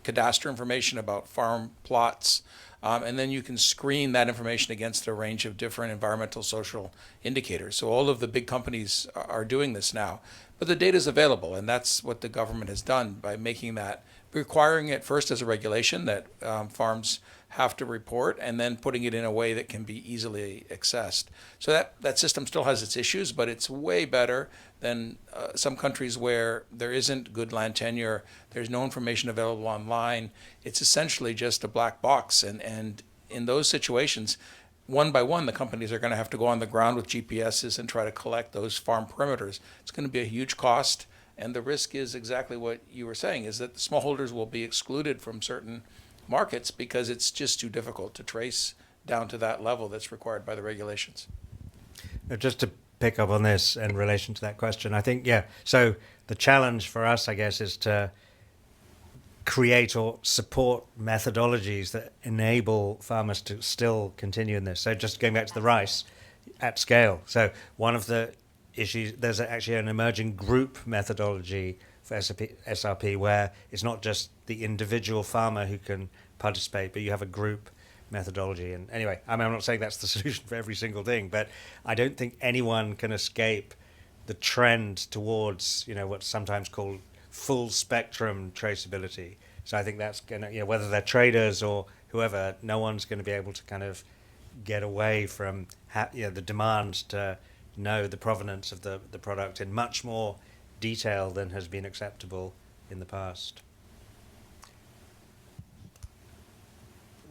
cadastre information about farm plots, and then you can screen that information against a range of different environmental, social indicators. So all of the big companies are doing this now. But the data is available, and that's what the government has done by making that, requiring it first as a regulation that farms have to report, and then putting it in a way that can be easily accessed. So that system still has its issues, but it's way better than some countries where there isn't good land tenure, there's no information available online. It's essentially just a black box, and in those situations, one by one, the companies are going to have to go on the ground with GPSs and try to collect those farm perimeters. It's going to be a huge cost, and the risk is exactly what you were saying, is that the smallholders will be excluded from certain markets because it's just too difficult to trace down to that level that's required by the regulations. Just to pick up on this in relation to that question, I think, so the challenge for us, I guess, is to create or support methodologies that enable farmers to still continue in this. So just going back to the rice at scale. So one of the issues, there's actually an emerging group methodology for SRP where it's not just the individual farmer who can participate, but you have a group methodology. And anyway, I'm not saying that's the solution for every single thing, but I don't think anyone can escape the trend towards, what's sometimes called full spectrum traceability. So I think that's going to, whether they're traders or whoever, no one's going to be able to kind of get away from the demand to know the provenance of the product in much more detail than has been acceptable in the past.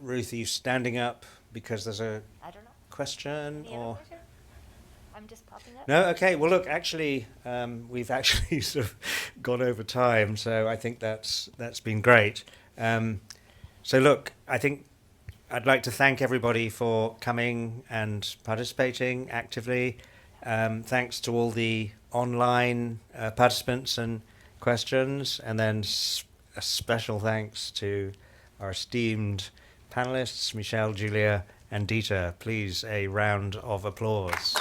Ruth, are you standing up because there's a I don't know. question or? I'm just popping up. No, okay. Well, look, actually, we've actually sort of gone over time, so I think that's been great. So, look, I think I'd like to thank everybody for coming and participating actively. Thanks to all the online participants and questions, and then a special thanks to our esteemed panelists, Michelle, Julia, and Dieter. Please, a round of applause.